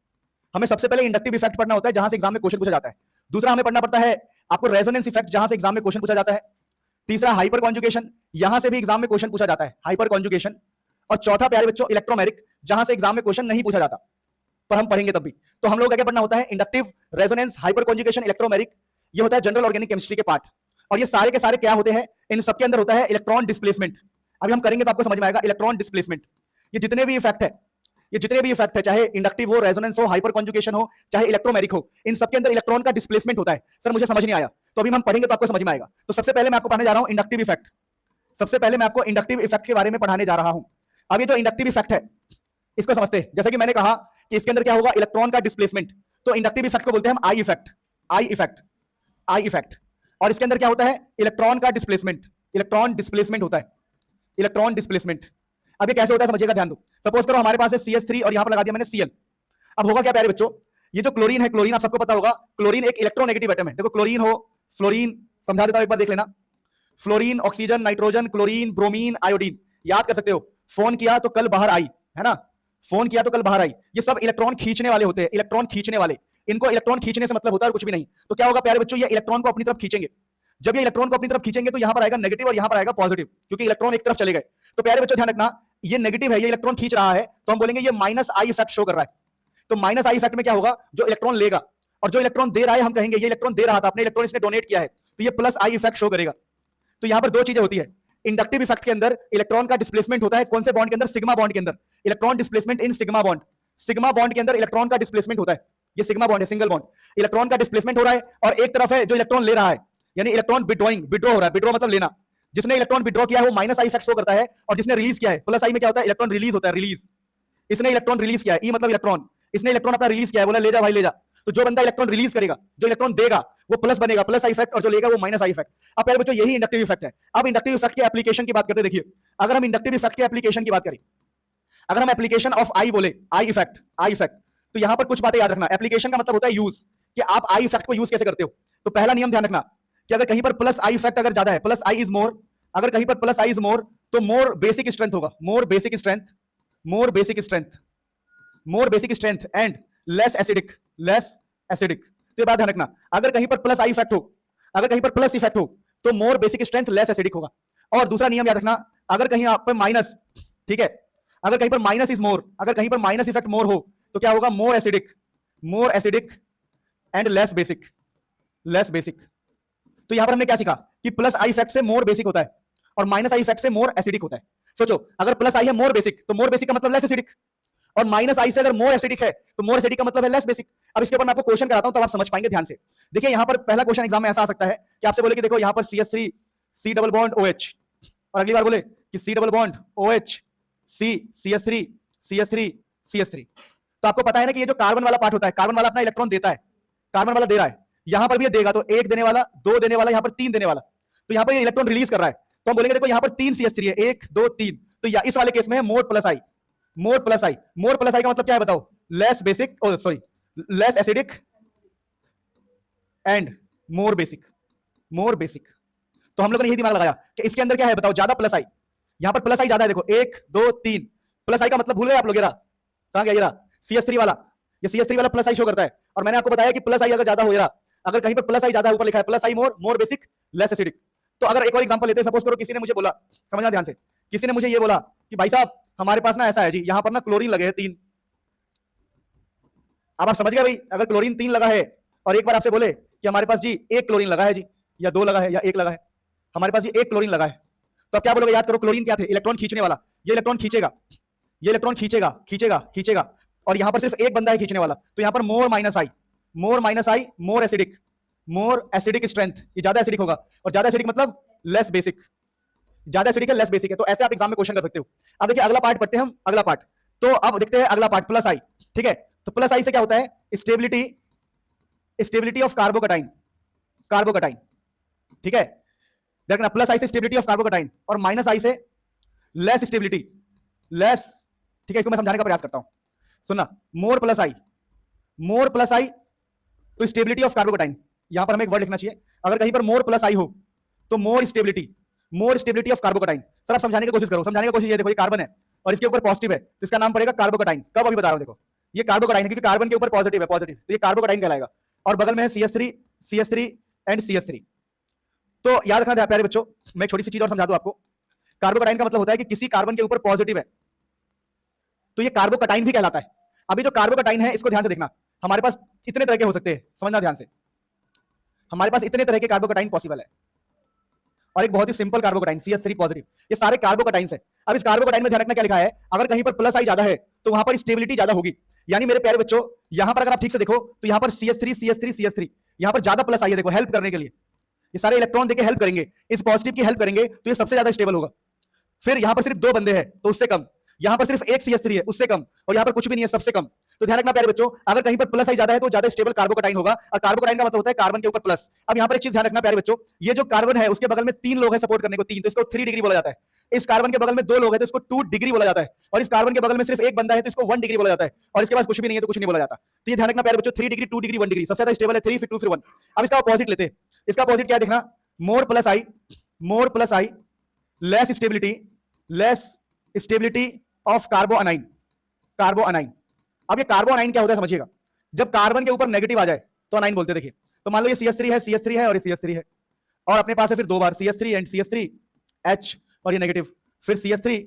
हमें सबसे पहले इंडक्टिव इफेक्ट पढ़ना होता है, जहां से एग्जाम में क्वेश्चन पूछा जाता है। दूसरा हमें पढ़ना पड़ता है आपको रेजोनेंस इफेक्ट जहां से एग्जाम में क्वेश्चन पूछा जाता है, तीसरा हाइपर कॉन्जुगेशन, यहां से भी एग्जाम में क्वेश्चन पूछा जाता है हाइपर कॉन्जुगेशन, और चौथा प्यारे बच्चों इलेक्ट्रोमेरिक, जहां से एग्जाम में क्वेश्चन नहीं पूछा जाता पर हम पढ़ेंगे तब भी। तो हम लोग क्या पढ़ना होता है, inductive, resonance, hyper conjugation, electromeric, ये होता है जनरल ऑर्गेनिक केमिस्ट्री के पार्ट। और ये सारे के सारे क्या होते हैं, इन सबके अंदर होता है इलेक्ट्रॉन डिस्प्लेसमेंट। अभी हम करेंगे तो आपको समझ में आएगा इलेक्ट्रॉन डिस्प्लेसमेंट। ये जितने भी इफेक्ट है, ये जितने भी इफेक्ट है, चाहे इंडक्टिव हो, रेजोनेंस हो, हाइपर कॉन्जुगेशन हो, चाहे इलेक्ट्रोमेरिक हो, इन सबके अंदर इलेक्ट्रॉन का डिस्प्लेसमेंट होता है। सर मुझे समझ नहीं आया, तो अभी हम पढ़ेंगे तो आपको समझ में आएगा। तो सबसे पहले मैं आपको पढ़ाने जा रहा हूं इंडक्टिव इफेक्ट। सबसे पहले मैं आपको इंडक्टिव इफेक्ट के बारे में पढ़ाने जा रहा हूं। अब ये जो इंडक्टिव इफेक्ट है इसको समझते हैं। जैसे कि मैंने कहा कि इसके अंदर क्या होगा, इलेक्ट्रॉन का डिस्प्लेसमेंट, तो इंडक्टिव इफेक्ट को बोलते हैं हम I effect, I effect, I effect. और इसके अंदर क्या होता है, इलेक्ट्रॉन का डिस्प्लेसमेंट, इलेक्ट्रॉन डिस्प्लेसमेंट होता है, इलेक्ट्रॉन डिस्प्लेसमेंट। अब ये कैसे होता है समझिएगा, ध्यान दो। सपोज करो हमारे पास है CH3 और यहां पर लगा दिया मैंने Cl। अब होगा क्या प्यारे बच्चों, ये जो क्लोरीन है, क्लोरीन आप सबको पता होगा, क्लोरीन एक इलेक्ट्रोनेगेटिव एटम है। देखो क्लोरीन हो, फ्लोरीन, समझा देता हूं एक बार देख लेना। Fluorine, oxygen, nitrogen, chlorine, bromine, iodine, याद कर सकते हो। फोन किया तो कल बाहर आई, है ना, फोन किया तो कल बाहर आई। ये सब इलेक्ट्रॉन खींचने वाले होते हैं, इलेक्ट्रॉन खींचने वाले। इनको इलेक्ट्रॉन खींचने से मतलब होता है कुछ भी नहीं। तो क्या होगा प्यारे बच्चों, ये इलेक्ट्रॉन को अपनी तरफ खींचेंगे। जब ये इलेक्ट्रॉन को अपनी तरफ खींचेंगे तो यहां पर आएगा नेगेटिव और यहां पर आएगा पॉजिटिव, क्योंकि इलेक्ट्रॉन एक तरफ चले गए। तो प्यारे बच्चों ध्यान रखना, ये नेगेटिव है, ये इलेक्ट्रॉन खींच रहा है, तो हम बोलेंगे ये माइनस आई इफेक्ट शो कर रहा है। तो माइनस आई इफेक्ट में क्या होगा, जो इलेक्ट्रॉन लेगा और जो इलेक्ट्रॉन दे रहा है, हम कहेंगे ये इलेक्ट्रॉन दे रहा था, अपने इलेक्ट्रॉन इसने डोनेट किया है, तो ये प्लस आई इफेक्ट शो करेगा। तो यहां पर दो चीजें होती है। इंडक्टिव इफेक्ट के अंदर इलेक्ट्रॉन का डिस्प्लेसमेंट होता है कौन से बॉन्ड के अंदर, सिग्मा बॉन्ड के अंदर। Electron displacement in sigma bond, sigma bond के अंदर इलेक्ट्रॉन का डिस्प्लेसमेंट होता है। ये सिग्मा बॉन्ड है, सिंगल बॉन्ड, इलेक्ट्रॉन का डिस्प्लेसमेंट हो रहा है। और एक तरफ है जो इलेक्ट्रॉन ले रहा है, यानी इलेक्ट्रॉन विड्रॉइंग, विड्रॉ हो रहा है, विड्रॉ मतलब लेना। जिसने इलेक्ट्रॉन विड्रॉ किया है वो माइनस आई इफेक्ट शो करता है, और जिसने रिलीज किया है प्लस आई में क्या होता है, इलेक्ट्रॉन रिलीज होता है, रिलीज। इसने इलेक्ट्रॉन रिलीज किया है, ई मतलब इलेक्ट्रॉन, इसने इलेक्ट्रॉन अपना रिलीज किया है, बोला ले जा भाई ले जा। तो जो बंदा इलेक्ट्रॉन रिलीज करेगा, जो इलेक्ट्रॉन देगा वो प्लस बनेगा, प्लस आई इफेक्ट, और जो लेगा वो माइनस आई इफेक्ट। अब पहले बच्चों यही इंडक्टिव इफेक्ट है। अब इंडक्टिव इफेक्ट के एप्लीकेशन की बात करते देखिए। अगर हम इंडक्टिव इफेक्ट के एप्लीकेशन की बात करें, अगर हम एप्लीकेशन ऑफ आई बोले, आई इफेक्ट, आई इफेक्ट, तो यहां पर कुछ बातें याद रखना। एप्लीकेशन का मतलब होता है यूज, कि आप आई इफेक्ट को यूज कैसे करते हो। तो पहला नियम ध्यान रखना कि अगर कहीं पर प्लस आई इफेक्ट अगर ज्यादा है, प्लस आई इज मोर, अगर कहीं पर प्लस आई इज मोर, तो मोर बेसिक स्ट्रेंथ होगा, मोर basic strength, more basic strength, more basic strength and less acidic, less acidic. तो ये बात ध्यान रखना, अगर कहीं पर प्लस आई इफेक्ट हो, अगर कहीं पर प्लस इफेक्ट हो, तो मोर बेसिक स्ट्रेंथ लेस एसिडिक होगा। और दूसरा नियम याद रखना, अगर कहीं आप पर माइनस, ठीक है, अगर कहीं पर माइनस इज मोर, अगर कहीं पर माइनस इफेक्ट मोर हो, तो क्या होगा, मोर acidic, more acidic and less basic, less basic. तो यहां पर हमने क्या सीखा कि प्लस आई इफेक्ट से मोर बेसिक होता है और माइनस आई इफेक्ट से मोर एसिडिक होता है। सोचो, अगर प्लस आई है मोर बेसिक, तो मोर बेसिक का मतलब लेस एसिडिक, और माइनस आई से अगर मोर एसिडिक है तो मोर एसिडिक का मतलब है लेस बेसिक। अब इसके ऊपर मैं आपको क्वेश्चन कराता हूं तब आप समझ पाएंगे ध्यान से। देखिए यहां पर पहला क्वेश्चन एग्जाम में ऐसा आ सकता है कि आपसे बोले कि देखो यहां पर CH3 C double bond OH, और अगली बार बोले कि C double bond OH C CH3 CH3 CH3। तो आपको पता है ना कि ये जो कार्बन वाला पार्ट होता है, कार्बन वाला अपना इलेक्ट्रॉन देता है, कार्बन वाला दे रहा है, यहां पर भी ये देगा, तो एक देने वाला, दो देने वाला, यहां पर तीन देने वाला। तो यहां पर ये इलेक्ट्रॉन रिलीज कर रहा है, तो हम बोलेंगे देखो यहां पर 3 CH3 है, 1 2 3। तो या इस वाले केस में है मोर प्लस आई, मोर प्लस आई। मोर प्लस आई का मतलब क्या है बताओ, less basic, sorry less acidic and more basic, more basic. तो हम लोगों ने यही दिमाग लगाया कि इसके अंदर क्या है बताओ, ज्यादा प्लस आई, यहां पर प्लस आई ज्यादा है, देखो 1 2 3। प्लस आई का मतलब भूल गए आप लोग, कहां गया, ये रहा CH3 वाला, ये CH3 वाला प्लस आई शो करता है। और मैंने आपको बताया कि प्लस आई अगर ज्यादा हो, अगर कहीं पर प्लस आई ज्यादा ऊपर लिखा है, प्लस आई मोर, मोर बेसिक, लेस एसिडिक। तो अगर एक और एग्जांपल लेते हैं, सपोज करो किसी ने मुझे बोला, समझना ध्यान से, किसी ने मुझे ये बोला कि भाई साहब हमारे पास ना ऐसा है जी, यहां पर ना क्लोरीन लगे हैं 3। अब आप समझ गए भाई, अगर क्लोरीन 3 लगा है और एक बार आपसे बोले कि हमारे पास जी 1 क्लोरीन लगा है जी, या 2 लगा है, या 1 लगा है, हमारे पास जी 1 क्लोरीन लगा है, तो आप क्या बोलोगे, याद करो क्लोरीन क्या थे, इलेक्ट्रॉन खींचने वाला। ये इलेक्ट्रॉन खींचेगा, ये इलेक्ट्रॉन खींचेगा खींचेगा खींचेगा, और यहां पर सिर्फ एक बंदा है खींचने वाला, तो यहां पर more minus I, more minus I, more acidic, more acidic strength, ये ज्यादा एसिडिक होगा। और ज्यादा एसिडिक मतलब लेस बेसिक, ज्यादा एसिडिक है लेस बेसिक है। तो ऐसे आप एग्जाम में क्वेश्चन कर सकते हो। अब देखिए अगला पार्ट पढ़ते हैं हम, अगला पार्ट। तो अब देखते हैं अगला पार्ट, प्लस आई, ठीक है। तो प्लस आई से क्या होता है, स्टेबिलिटी, स्टेबिलिटी ऑफ कार्बोकटाइन, कार्बोकटाइन, ठीक है, देखना प्लस आई से स्टेबिलिटी ऑफ कार्बोकटाइन, और माइनस आई से लेस स्टेबिलिटी, लेस, ठीक है। इसको मैं समझाने का प्रयास करता हूं, सुनना, मोर प्लस आई, मोर प्लस आई, तो स्टेबिलिटी ऑफ कार्बोकटाइन, यहां पर हमें एक वर्ड लिखना चाहिए, अगर कहीं पर मोर प्लस आई हो तो more stability, more stability of कार्बोकटाइन। Sir आप समझाने की कोशिश करो, समझाने की कोशिश, ये देखो ये कार्बन है और इसके ऊपर पॉजिटिव है, तो इसका नाम पड़ेगा कार्बोकटाइन। कब, अभी बता रहा हूं, देखो ये कार्बोकटाइन है क्योंकि कार्बन के ऊपर पॉजिटिव है, पॉजिटिव, तो ये कार्बोकटाइन कहलाएगा। और बगल में है CH3, CH3 एंड CH3। तो याद रखना प्यारे बच्चों, मैं छोटी सी चीज और समझा दूं आपको। कार्बोकटाइन का मतलब होता है कि किसी कार्बन के ऊपर पॉजिटिव है तो ये कार्बोकटाइन भी कहलाता है। अभी जो कार्बोकटाइन है इसको ध्यान से देखना, हमारे पास इतने तरह के हो सकते हैं, समझना ध्यान से। हमारे पास इतने तरह के कार्बोकटाइन पॉसिबल है और एक बहुत ही सिंपल कार्बोकटाइन CH3 पॉजिटिव, ये सारे कार्बोकटाइंस है। अब इस कार्बोकटाइन में ध्यान रखना क्या लिखा है, अगर कहीं पर प्लस आई ज्यादा है तो वहां पर स्टेबिलिटी ज्यादा होगी। यानी मेरे प्यारे बच्चों, यहां पर अगर आप ठीक से देखो तो यहां पर CH3 यहां पर ज्यादा प्लस आई है, देखो हेल्प करने के लिए, ये सारे इलेक्ट्रॉन देके हेल्प करेंगे, इस पॉजिटिव की हेल्प करेंगे तो ये सबसे ज्यादा स्टेबल होगा। फिर यहां पर सिर्फ 2 बंदे हैं तो उससे कम, यहां पर सिर्फ एक CH3 है उससे कम, और यहां पर कुछ भी नहीं है सबसे कम। तो ध्यान रखना प्यारे बच्चों, अगर कहीं पर प्लस आई ज्यादा है तो ज्यादा स्टेबल कार्बोकटाइन होगा, और कार्बोकटाइन का मतलब होता है कार्बन के ऊपर प्लस। अब यहां पर एक चीज ध्यान रखना प्यारे बच्चों, ये जो कार्बन है उसके बगल में 3 लोग हैं सपोर्ट करने को, 3, तो इसको 3 डिग्री बोला जाता है। इस कार्बन के बगल में 2 लोग हैं तो इसको 2 डिग्री बोला जाता है, और इस कार्बन के बगल में सिर्फ एक बंदा है तो इसको 1 डिग्री बोला जाता है, और इसके पास कुछ भी नहीं है तो कुछ नहीं बोला जाता। तो ये ध्यान रखना प्यारे बच्चों, 3 डिग्री 2 डिग्री 1 डिग्री सबसे ज्यादा स्टेबल है 3, फिर 2, फिर 1। अब इसका अपोजिट लेते हैं, इसका अपोजिट क्या है देखना, more plus I less stability of carbanion. अब ये कार्बोअनाइन क्या होता है समझिएगा, जब कार्बन के ऊपर नेगेटिव आ जाए तो अनाइन बोलते हैं। देखिए, तो मान लो ये CH3 है और ये CH3 है, और अपने पास है फिर 2 बार CH3 एंड CH3 H, और ये नेगेटिव, फिर CH3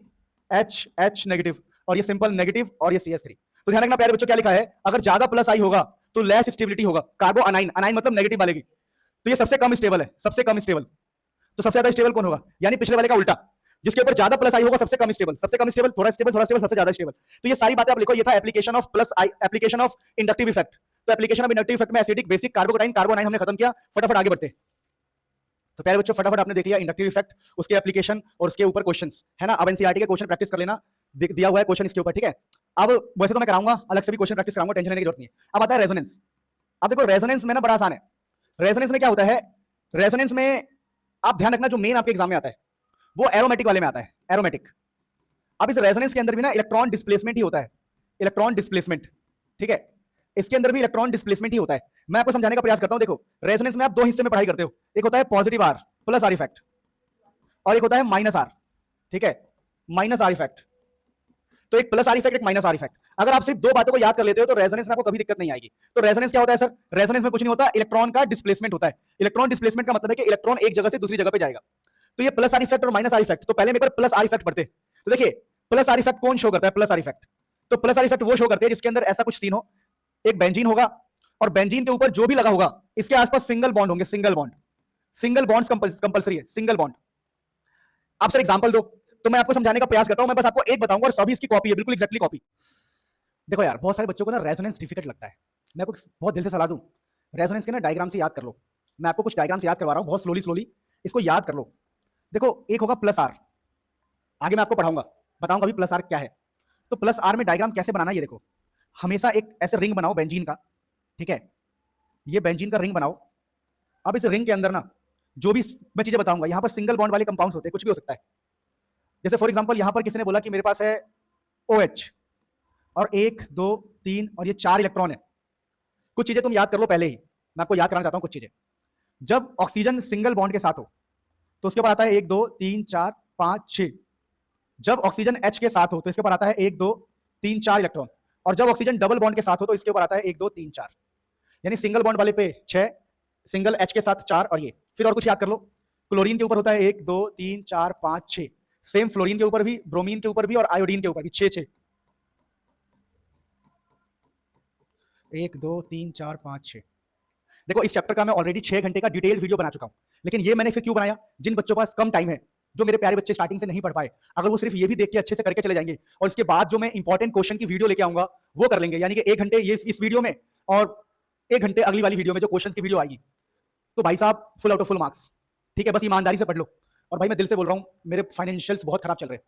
H नेगेटिव, और ये सिंपल नेगेटिव, और ये CH3। तो ध्यान रखना प्यारे बच्चों क्या लिखा है, अगर ज्यादा प्लस आई होगा तो लेस स्टेबिलिटी होगा, कार्बोअनाइन, अनाइन मतलब नेगेटिव वाले की, तो ये सबसे कम स्टेबल है, सबसे कम स्टेबल। तो सबसे ज्यादा स्टेबल कौन होगा, यानी पिछले वाले का उल्टा, जिसके ऊपर ज्यादा प्लस आई होगा सबसे कम स्टेबल, थोड़ा स्टेबल, सबसे ज्यादा स्टेबल। तो ये सारी बातें आप लिखो, ये था application of plus I, application of inductive effect. तो एप्लीकेशन ऑफ इंडक्टिव इफेक्ट में एसिडिक, बेसिक, कार्बोकटाइन हमने खत्म किया। फटाफट आगे बढ़ते। तो प्यारे बच्चों फटाफट आपने देख लिया इंडक्टिव इफेक्ट, उसके एप्लीकेशन और उसके ऊपर क्वेश्चंस, है ना। अब एनसीईआरटी के क्वेश्चन प्रैक्टिस कर लेना, दिया हुआ है क्वेश्चन इसके ऊपर, ठीक है। अब वैसे तो मैं कराऊंगा, अलग से भी क्वेश्चन प्रैक्टिस कराऊंगा, टेंशन लेने की जरूरत नहीं है। अब आता है रेजोनेंस। अब देखो रेजोनेंस में ना बड़ा आसान है। रेजोनेंस में क्या होता है, रेजोनेंस में आप ध्यान रखना, जो मेन आपके एग्जाम में आता है वो एरोमेटिक वाले में आता है, एरोमेटिक। अब इस रेजोनेंस के अंदर भी ना इलेक्ट्रॉन डिस्प्लेसमेंट ही होता है, इलेक्ट्रॉन डिस्प्लेसमेंट, ठीक है। इसके अंदर भी इलेक्ट्रॉन डिस्प्लेसमेंट ही होता है। मैं आपको समझाने का प्रयास करता हूं। देखो रेजोनेंस में आप 2 हिस्से में पढ़ाई करते हो, एक होता है positive or plus R effect, और एक होता है माइनस आर, ठीक है, माइनस आर इफेक्ट। तो एक प्लस आर इफेक्ट, एक माइनस आर इफेक्ट। अगर आप सिर्फ 2 बातों को याद कर लेते हो तो रेजोनेंस में आपको कभी दिक्कत नहीं आएगी। तो रेजोनेंस क्या होता है सर, रेजोनेंस में कुछ नहीं होता, इलेक्ट्रॉन का डिस्प्लेसमेंट होता है। इलेक्ट्रॉन डिस्प्लेसमेंट का मतलब है कि इलेक्ट्रॉन एक जगह से दूसरी जगह पे जाएगा। तो ये प्लस आर इफेक्ट और माइनस आर इफेक्ट, तो पहले में प्लस आर इफेक्ट पढ़ते। तो देखिए प्लस आर इफेक्ट कौन शो करता है, प्लस आर इफेक्ट। तो प्लस आर इफेक्ट वो शो करते हैं जिसके अंदर ऐसा कुछ सीन हो, एक बेंजीन होगा और बेंजीन के ऊपर जो भी लगा होगा इसके आसपास सिंगल बॉन्ड होंगे, सिंगल बॉन्ड्स कंपलसरी है, सिंगल बॉन्ड। आप सर एग्जांपल दो, तो मैं आपको समझाने का प्रयास करता हूं। मैं बस आपको एक बताऊंगा और सभी इसकी कॉपी है, बिल्कुल एग्जैक्टली कॉपी। देखो यार, बहुत सारे बच्चों को ना रेजोनेंस डिफिकल्ट लगता है। मैं आपको बहुत दिल से सलाह दूं, रेजोनेंस के ना डायग्राम से याद कर लो। मैं आपको कुछ डायग्राम से याद करवा रहा हूं, बहुत स्लोली इसको याद कर लो। देखो एक होगा प्लस आर, आगे मैं आपको पढ़ाऊंगा, बताऊंगा अभी प्लस आर क्या है। तो प्लस आर में डायग्राम कैसे बनाना, ये देखो, हमेशा एक ऐसे रिंग बनाओ बेंजीन का, ठीक है, ये बेंजीन का रिंग बनाओ। अब इस रिंग के अंदर ना जो भी मैं चीजें बताऊंगा, यहां पर सिंगल बॉन्ड वाले कंपाउंड्स होते हैं, कुछ भी हो सकता है। जैसे फॉर एग्जांपल यहां पर किसी ने बोला कि मेरे पास है OH और 1 2 3 और ये 4 इलेक्ट्रॉन है। कुछ चीजें तुम याद कर लो पहले ही, मैं आपको याद कराना चाहता हूं कुछ चीजें। जब ऑक्सीजन सिंगल बॉन्ड के साथ हो तो उसके ऊपर आता है 1 2 3 4 5 6। जब ऑक्सीजन H के साथ हो तो इसके ऊपर आता है 1 2 3 4 इलेक्ट्रॉन, और जब ऑक्सीजन डबल बॉन्ड के साथ हो तो इसके ऊपर आता है 1 2 3 4। यानी सिंगल बॉन्ड वाले पे 6, सिंगल H के साथ 4, और ये फिर और कुछ याद कर लो। क्लोरीन के ऊपर होता है 1 2 3 4 5 6, सेम फ्लोरीन के ऊपर भी, ब्रोमीन के ऊपर भी, और आयोडीन के ऊपर भी 6 1 2 3 4 5 6। देखो इस चैप्टर का मैं ऑलरेडी 6 घंटे का डिटेल वीडियो बना चुका हूं, लेकिन ये मैंने फिर क्यों बनाया, जिन बच्चों के पास कम टाइम है, जो मेरे प्यारे बच्चे स्टार्टिंग से नहीं पढ़ पाए, अगर वो सिर्फ ये भी देख के अच्छे से करके चले जाएंगे और इसके बाद जो मैं इंपॉर्टेंट क्वेश्चन की वीडियो लेके आऊंगा वो कर लेंगे, यानी कि 1 घंटे ये इस वीडियो में और 1 घंटे अगली वाली वीडियो में जो क्वेश्चन की वीडियो आएगी, तो भाई साहब full out of full marks, ठीक है। बस ईमानदारी से पढ़ लो। और भाई मैं दिल से बोल रहा हूँ, मेरे फाइनेंशियल्स बहुत खराब चल रहे हैं,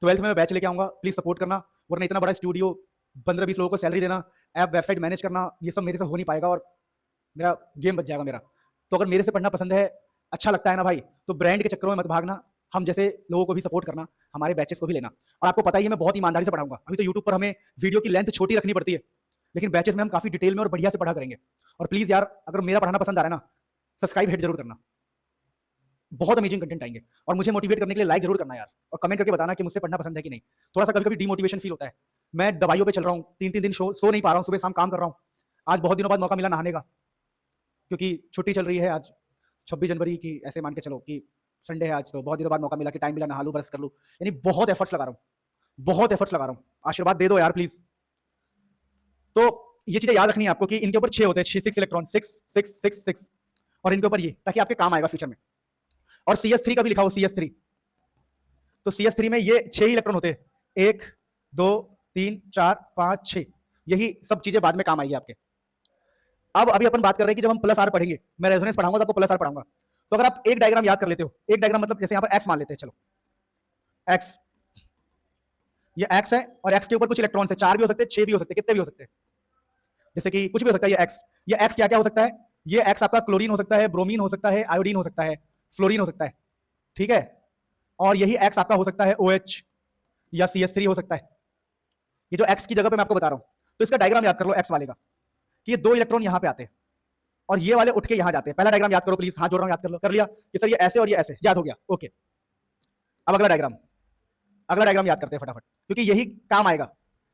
12th में मैं बैच लेके आऊंगा, प्लीज सपोर्ट करना, वरना इतना बड़ा स्टूडियो, 15-20 लोगों को सैलरी देना, ऐप वेबसाइट मैनेज करना, ये सब मेरे से हो नहीं पाएगा और मेरा गेम बच जाएगा मेरा। तो अगर मेरे से पढ़ना पसंद है, अच्छा लगता है ना भाई, तो ब्रांड के चक्करों में मत भागना, हम जैसे लोगों को भी सपोर्ट करना, हमारे बैचेस को भी लेना। और आपको पता ही है मैं बहुत ईमानदारी से पढ़ाऊंगा। अभी तो यूट्यूब पर हमें वीडियो की लेंथ छोटी रखनी पड़ती है, लेकिन बैचेस में हम काफी डिटेल में और बढ़िया से पढ़ा करेंगे। और प्लीज यार, अगर मेरा पढ़ाना पसंद आ रहा है ना, सब्सक्राइब हिट जरूर करना, बहुत अमेजिंग कंटेंट आएंगे। और मुझे मोटिवेट करने के लिए लाइक जरूर करना यार, और कमेंट करके बताना कि मुझसे पढ़ना पसंद है कि नहीं। थोड़ा सा कभी कभी डिमोटिवेशन फील होता है, मैं दवाइयों पे चल रहा हूँ, 3-3 दिन सो नहीं पा रहा हूँ, सुबह शाम काम कर रहा हूँ। आज बहुत दिनों बाद मौका मिला नहाने का, क्योंकि छुट्टी चल रही है आज, 26 जनवरी की, ऐसे मान के चलो कि संडे है आज, तो बहुत दिनों बाद मौका मिला कि टाइम मिला, नहा लूं, ब्रश कर लूं, यानी बहुत एफर्ट्स लगा रहा हूं, बहुत एफर्ट्स लगा रहा हूं। आशीर्वाद दे दो यार प्लीज। तो ये चीजें याद रखनी है आपको कि इनके ऊपर 6 होते हैं, 6 इलेक्ट्रॉन, 6 और इनके ऊपर ये, ताकि आपके काम आएगा फ्यूचर में। और CS3 का भी लिखा हो, CS3, तो CS3 में ये 6 इलेक्ट्रॉन होते हैं, 1 2 3 4 5 6, यही सब चीजें बाद में काम आएगी आपके। अब अभी अपन बात कर रहे हैं कि जब हम प्लस आर पढ़ेंगे, मैं रेजोनेंस पढ़ाऊंगा तो आपको प्लस आर पढ़ाऊंगा। तो अगर आप एक डायग्राम याद कर लेते हो, एक डायग्राम मतलब जैसे यहां पर एक्स मान लेते हैं, चलो एक्स, ये एक्स है और एक्स के ऊपर कुछ इलेक्ट्रॉन है, 4 भी हो सकते हैं, 6 भी हो सकते हैं, कितने भी हो सकते हैं, जैसे कि कुछ भी हो सकता है। ये एक्स क्या क्या हो सकता है, ये एक्स आपका क्लोरीन हो सकता है, ब्रोमीन हो सकता है, आयोडीन हो सकता है, फ्लोरीन हो सकता है, ठीक है। और यही एक्स आपका हो सकता है OH या CS3 हो सकता है। ये जो एक्स की जगह पे मैं आपको बता रहा हूं, तो इसका डायग्राम याद कर लो एक्स वाले का, कि ये 2 इलेक्ट्रॉन यहां पे आते हैं और ये वाले उठ के यहां जाते हैं। पहला डायग्राम याद करो प्लीज, हाथ जोड़ रहा हूं, याद कर लो, कर लिया कि सर ये ऐसे और ये ऐसे, याद हो गया, ओके। अब अगला डायग्राम याद करते हैं फटाफट, क्योंकि यही काम आएगा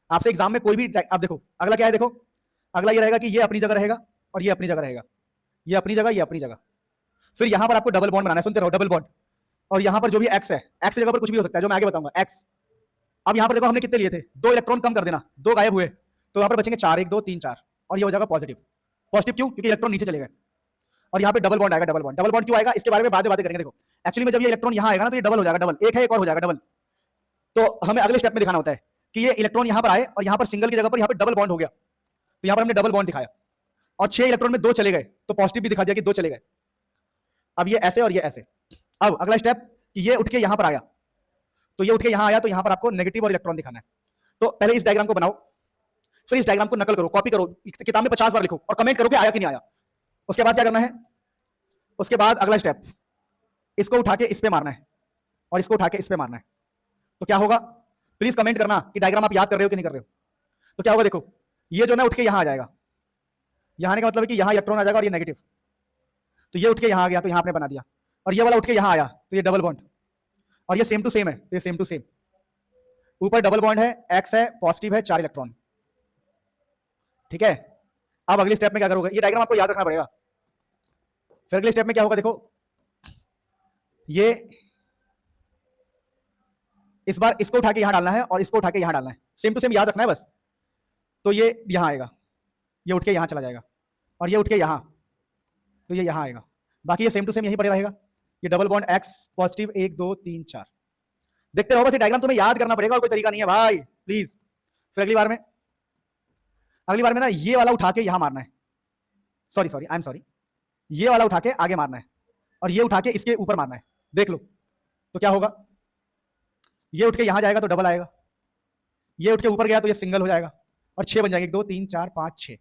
आपसे एग्जाम में कोई भी। अब देखो अगला क्या है, देखो अगला ये रहेगा कि ये अपनी जगह रहेगा और ये अपनी जगह रहेगा, ये अपनी जगह, ये अपनी जगह। फिर यहां पर आपको डबल बॉन्ड बनाना है, सुनते रहो, डबल बॉन्ड। और यहां पर जो भी एक्स है, एक्स की जगह पर कुछ भी हो सकता है, जो मैं आगे बताऊंगा, एक्स। अब यहां पर देखो हमने कितने लिए थे, 2 इलेक्ट्रॉन कम कर देना, 2 गायब हुए, तो यहां पर बचेंगे 4, 1 2 3 4, और ये हो जाएगा पॉजिटिव। पॉजिटिव क्यों, क्योंकि इलेक्ट्रॉन नीचे चले गए। और यहाँ पे डबल बॉन्ड आएगा, डबल बॉन्ड क्यों आएगा, इसके बारे में बाद में बातें करेंगे। देखो एक्चुअली में जब ये इलेक्ट्रॉन यहाँ आएगा ना, तो ये डबल हो जाएगा, डबल, एक है एक और हो जाएगा डबल। तो हमें अगले स्टेप में दिखाना होता है कि ये इलेक्ट्रॉन यहाँ पर आए और यहाँ पर सिंगल की जगह पर यहाँ पर डबल बॉन्ड हो गया, तो यहाँ पर हमने डबल बॉन्ड दिखाया और 6 इलेक्ट्रॉन में 2 चले गए, तो पॉजिटिव भी दिखा दिया कि 2 चले गए। अब ये ऐसे और ये ऐसे। अब अगला स्टेप कि ये उठ के यहाँ पर आया, तो ये उठ के यहाँ आया, तो यहाँ पर आपको नेगेटिव और इलेक्ट्रॉन दिखाना है। तो पहले इस डायग्राम को बनाओ, फिर इस डायग्राम को नकल करो, कॉपी करो, किताब में 50 बार लिखो और कमेंट करो कि आया कि नहीं आया। उसके बाद क्या करना है, उसके बाद अगला स्टेप, इसको उठा के इस पे मारना है और इसको उठा के इस पे मारना है। तो क्या होगा, प्लीज कमेंट करना कि डायग्राम आप याद कर रहे हो कि नहीं कर रहे हो। तो क्या होगा, देखो ये जो ना उठ के यहां आ जाएगा, यहां आने का मतलब है कि यहां इलेक्ट्रॉन आ जाएगा और ये नेगेटिव, तो ये उठ के यहां आ गया, तो यहां आपने बना दिया। और ये वाला उठ के यहां आया, तो ये डबल बॉन्ड, और ये सेम टू सेम है, तो ये सेम टू सेम। ऊपर डबल बॉन्ड है, एक्स है, पॉजिटिव है, 4 इलेक्ट्रॉन, ठीक है। अब अगले स्टेप में क्या करोगे, ये डायग्राम आपको याद रखना पड़ेगा। फिर अगले स्टेप में क्या होगा, देखो ये इस बार इसको उठा के यहां डालना है और इसको उठा के यहां डालना है, सेम टू सेम याद रखना है बस। तो ये यहां आएगा, ये उठ के यहां चला जाएगा, और ये उठ के यहां, तो ये यहां आएगा। बाकी ये सेम टू सेम यहीं पड़े रहेगा। ये डबल बॉन्ड एक्स पॉजिटिव 1 2 3 4, देखते रहो बस, ये डायग्राम तुम्हें याद करना पड़ेगा और कोई तरीका नहीं है भाई, प्लीज। फिर अगली बार में ना ये वाला उठा के यहां मारना है, सॉरी आई एम सॉरी, ये वाला उठा के आगे मारना है और ये उठा के इसके ऊपर मारना है। देख लो तो क्या होगा, ये उठ के यहां जाएगा तो डबल आएगा, ये उठ के ऊपर गया तो ये सिंगल हो जाएगा, और 6 बन जाएंगे, 1 2 3 4 5 6,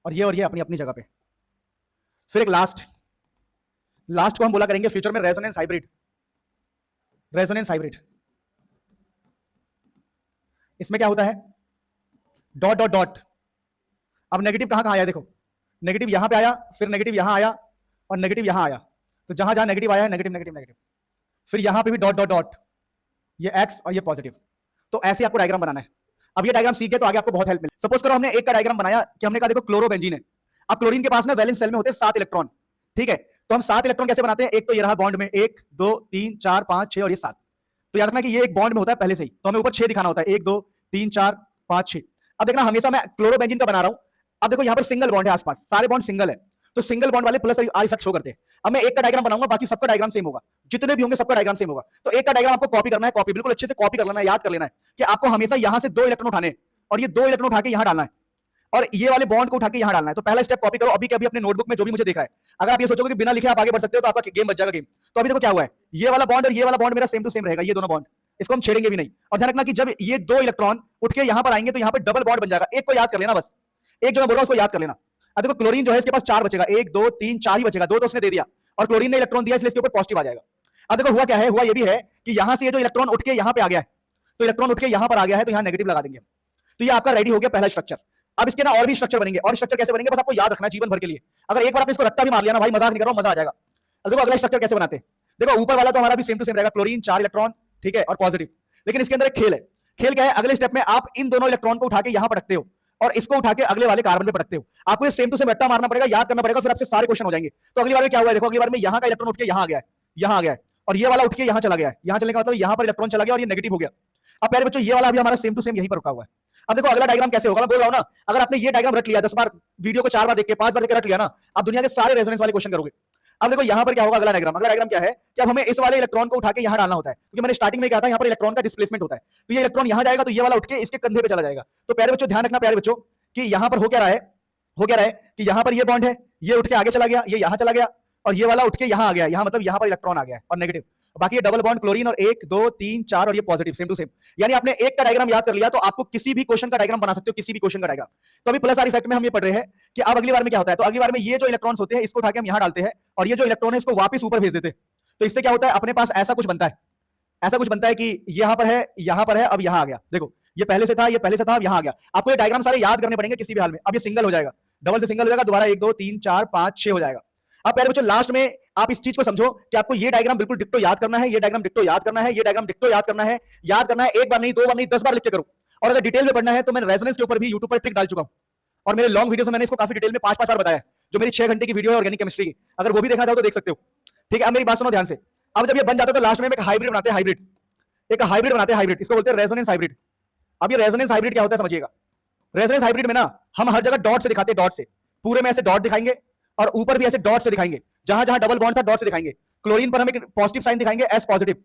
और ये अपनी अपनी जगह पे। फिर एक लास्ट को हम बोला करेंगे फ्यूचर में रेजोनेंस हाइब्रिड। इसमें क्या होता है, डॉट डॉट डॉट। अब नेगेटिव कहां कहां आया, देखो नेगेटिव यहां पे आया, फिर नेगेटिव यहां आया और नेगेटिव यहां आया, तो जहां जहां नेगेटिव आया है नेगेटिव नेगेटिव नेगेटिव, फिर यहां पे भी डॉट डॉट डॉट, ये एक्स और ये पॉजिटिव। तो ऐसे आपको डायग्राम बनाना है। अब ये डायग्राम सीख गए तो आगे आपको बहुत हेल्प मिले। सपोज करो हमने एक का डायग्राम बनाया कि हमने कहा देखो क्लोरोबेंजीन है, अब क्लोरीन के पास ना वैलेंस सेल में होते हैं 7 इलेक्ट्रॉन, ठीक है। तो हम 7 इलेक्ट्रॉन कैसे बनाते हैं, एक तो ये रहा बॉन्ड में 1 2 3 4 5 6 और ये 7, तो याद रखना कि ये एक बॉन्ड में होता है पहले से ही, तो हमें ऊपर 6 दिखाना होता है, 1 2 3 4 5 6। अब देखना हमेशा मैं क्लोरोबेंजीन का बना रहा हूं, अब देखो यहाँ पर सिंगल बॉन्ड है, आसपास सारे बॉन्ड सिंगल है, तो सिंगल बॉन्ड वाले प्लस आर इफेक्ट शो करते हैं। अब मैं एक का डायग्राम बनाऊंगा, बाकी सबका डायग्राम सेम होगा, जितने भी होंगे सबका डायग्राम सेम होगा। तो एक का डायग्राम आपको कॉपी करना है, कॉपी बिल्कुल अच्छे से कॉपी कर लेना है, याद कर लेना है कि आपको हमेशा यहां से 2 इलेक्ट्रॉन उठाने और ये 2 इलेक्ट्रॉन उठा के यहां डालना है और ये वाले बॉन्ड को उठा के यहां डालना है। तो पहला स्टेप कॉपी करो अभी के अभी अपने नोटबुक में, जो भी मुझे दिख रहा है। अगर आप ये सोचोगे कि बिना लिखे आप आगे बढ़ सकते हो तो आपका गेम बच जाएगा गेम। तो अभी देखो क्या हुआ है, ये वाला बॉन्ड और ये वाला बॉन्ड मेरा सेम टू सेम रहेगा, ये दोनों बॉन्ड, इसको हम छेड़ेंगे भी नहीं। और ध्यान रखना कि जब ये 2 इलेक्ट्रॉन उठ के यहां पर आएंगे तो यहां पर डबल बॉन्ड बन जाएगा। एक को याद कर लेना बस, एक जो मैं बोल रहा हूं उसको याद कर लेना। अब देखो क्लोरीन जो है इसके पास 4 बचेगा, 1 2 3 4 ही बचेगा, 2 तो उसने दे दिया और क्लोरीन ने इलेक्ट्रॉन दिया इसलिए इसके ऊपर पॉजिटिव आ जाएगा। अब देखो हुआ क्या है, हुआ ये भी है कि यहां से ये जो इलेक्ट्रॉन उठ के यहां पे आ गया है, तो इलेक्ट्रॉन उठ के यहां पर आ गया है, तो यहां नेगेटिव लगा देंगे। तो ये आपका रेडी हो गया पहला स्ट्रक्चर। अब इसके ना और भी स्ट्रक्चर बनेंगे, और स्ट्रक्चर कैसे बनेंगे बस आपको याद रखना जीवन भर के लिए। अगर एक बार आपने इसको रट्टा भी मार लिया ना भाई, मजाक नहीं कर रहा हूं, मजा आ जाएगा। अब देखो अगला स्ट्रक्चर कैसे बनाते हैं, देखो ऊपर वाला तो हमारा भी सेम टू सेम रहेगा, क्लोरीन 4 इलेक्ट्रॉन, ठीक है, और पॉजिटिव। लेकिन इसके अंदर एक खेल है। खेल क्या है, अगले स्टेप में आप इन दोनों इलेक्ट्रॉन को उठा के यहां पर रखते हो और इसको उठा के अगले वाले कार्बन पे पटकते हो। आपको ये सेम टू सेम रट्टा मारना पड़ेगा, याद करना पड़ेगा, फिर आपसे सारे क्वेश्चन हो जाएंगे। तो अगली बार में क्या हुआ है देखो, अगली बार में यहाँ का इलेक्ट्रॉन उठ के यहाँ आ गया है, यहाँ आ गया है, और ये वाला उठ के यहाँ चला गया है। यहाँ चलने का मतलब यहाँ पर इलेक्ट्रॉन चला गया और ये नेगेटिव हो गया। अब प्यारे बच्चों ये वाला भी हमारा सेम टू सेम यहीं पर रुका हुआ है। अब देखो अगला डायग्राम कैसे होगा, मैं बोल रहा हूं ना, अगर आपने ये डायग्राम रट लिया 10 बार, वीडियो को 4 बार देख के 5 बार देख के रट लिया ना, आप दुनिया के सारे रेजोनेंस वाले क्वेश्चन करोगे। अब देखो यहाँ पर क्या होगा, अगला डायग्राम क्या है कि अब हमें इस वाले इलेक्ट्रॉन को उठा के यहाँ डालना होता है, क्योंकि मैंने स्टार्टिंग में कहा था यहाँ पर इलेक्ट्रॉन का डिस्प्लेसमेंट होता है। तो ये इलेक्ट्रॉन यहाँ जाएगा तो ये वाला उठ के इसके कंधे पे चला जाएगा। तो प्यारे बच्चों ध्यान रखना प्यारे बच्चों कि यहाँ पर हो क्या रहा है, कि यहाँ पर ये बॉन्ड है, ये उठ के आगे चला गया, ये यहाँ चला गया, और ये वाला उठ के यहाँ आ गया, यहाँ मतलब यहाँ पर इलेक्ट्रॉन आ गया और नेगेटिव। बाकी ये डबल बॉन्ड क्लोरीन और 1 2 3 4 और ये पॉजिटिव सेम टू सेम। यानी आपने एक का डायग्राम याद कर लिया तो आपको किसी भी क्वेश्चन का डायग्राम बना सकते हो, किसी भी क्वेश्चन का डायग्राम। तो अभी प्लस आर इफेक्ट में हम ये पढ़ रहे हैं कि अब अगली बार में क्या होता है, तो अगली बार में ये जो इलेक्ट्रॉन्स होते हैं इसको उठा के हम यहाँ डालते हैं और ये जो इलेक्ट्रॉन है इसको वापस ऊपर भेज देते हैं। तो इससे क्या होता है, अपने पास ऐसा कुछ बनता है, ऐसा कुछ बनता है कि यहाँ पर है, यहाँ पर है, अब यहाँ आ गया। देखो ये पहले से था, ये पहले से था, अब यहाँ आ गया। आपको ये डायग्राम सारे याद करने पड़ेंगे किसी भी हाल में। अब ये सिंगल हो जाएगा, डबल से सिंगल हो जाएगा, दोबारा 1 2 3 4 5 6 हो जाएगा। अब प्यारे बच्चों लास्ट में आप इस चीज को समझो कि आपको ये डायग्राम बिल्कुल डिक्टो याद करना है, ये डायग्राम डिक्टो याद करना है, ये डायग्राम डिक्टो याद करना है, याद करना है। एक बार नहीं, 2 बार नहीं, 10 बार लिख के करो। और अगर डिटेल में पढ़ना है तो मैं रेजोनेंस के ऊपर भी यूट्यूब पर ट्रिक डाल चुका हूं, और मेरे लॉन्ग वीडियो में मैंने इसको काफी डिटेल में 5 बार बताया, जो मेरी 6 घंटे की वीडियो है ऑर्गेनिक केमिस्ट्री की। अगर वो भी देखना चाहो तो देख सकते हो। ठीक है, अब मेरी बात सुनो ध्यान से। अब जब ये बन जाता है तो लास्ट में एक हाइब्रिड बनाते हैं, एक हाइब्रिड बनाते हैं, हाइब्रिड, इसको बोलते हैं रेजोनेंस हाइब्रिड। अब ये रेजोनेंस हाइब्रिड क्या होता है समझिएगा। रेजोनेंस हाइब्रिड में ना हम हर जगह डॉट से दिखाते हैं, डॉट से, पूरे में ऐसे डॉट दिखाएंगे और ऊपर भी ऐसे डॉट से दिखाएंगे, जहां जहां डबल बॉन्ड था डॉट से दिखाएंगे। क्लोरीन पर हम एक पॉजिटिव साइन दिखाएंगे, एस पॉजिटिव,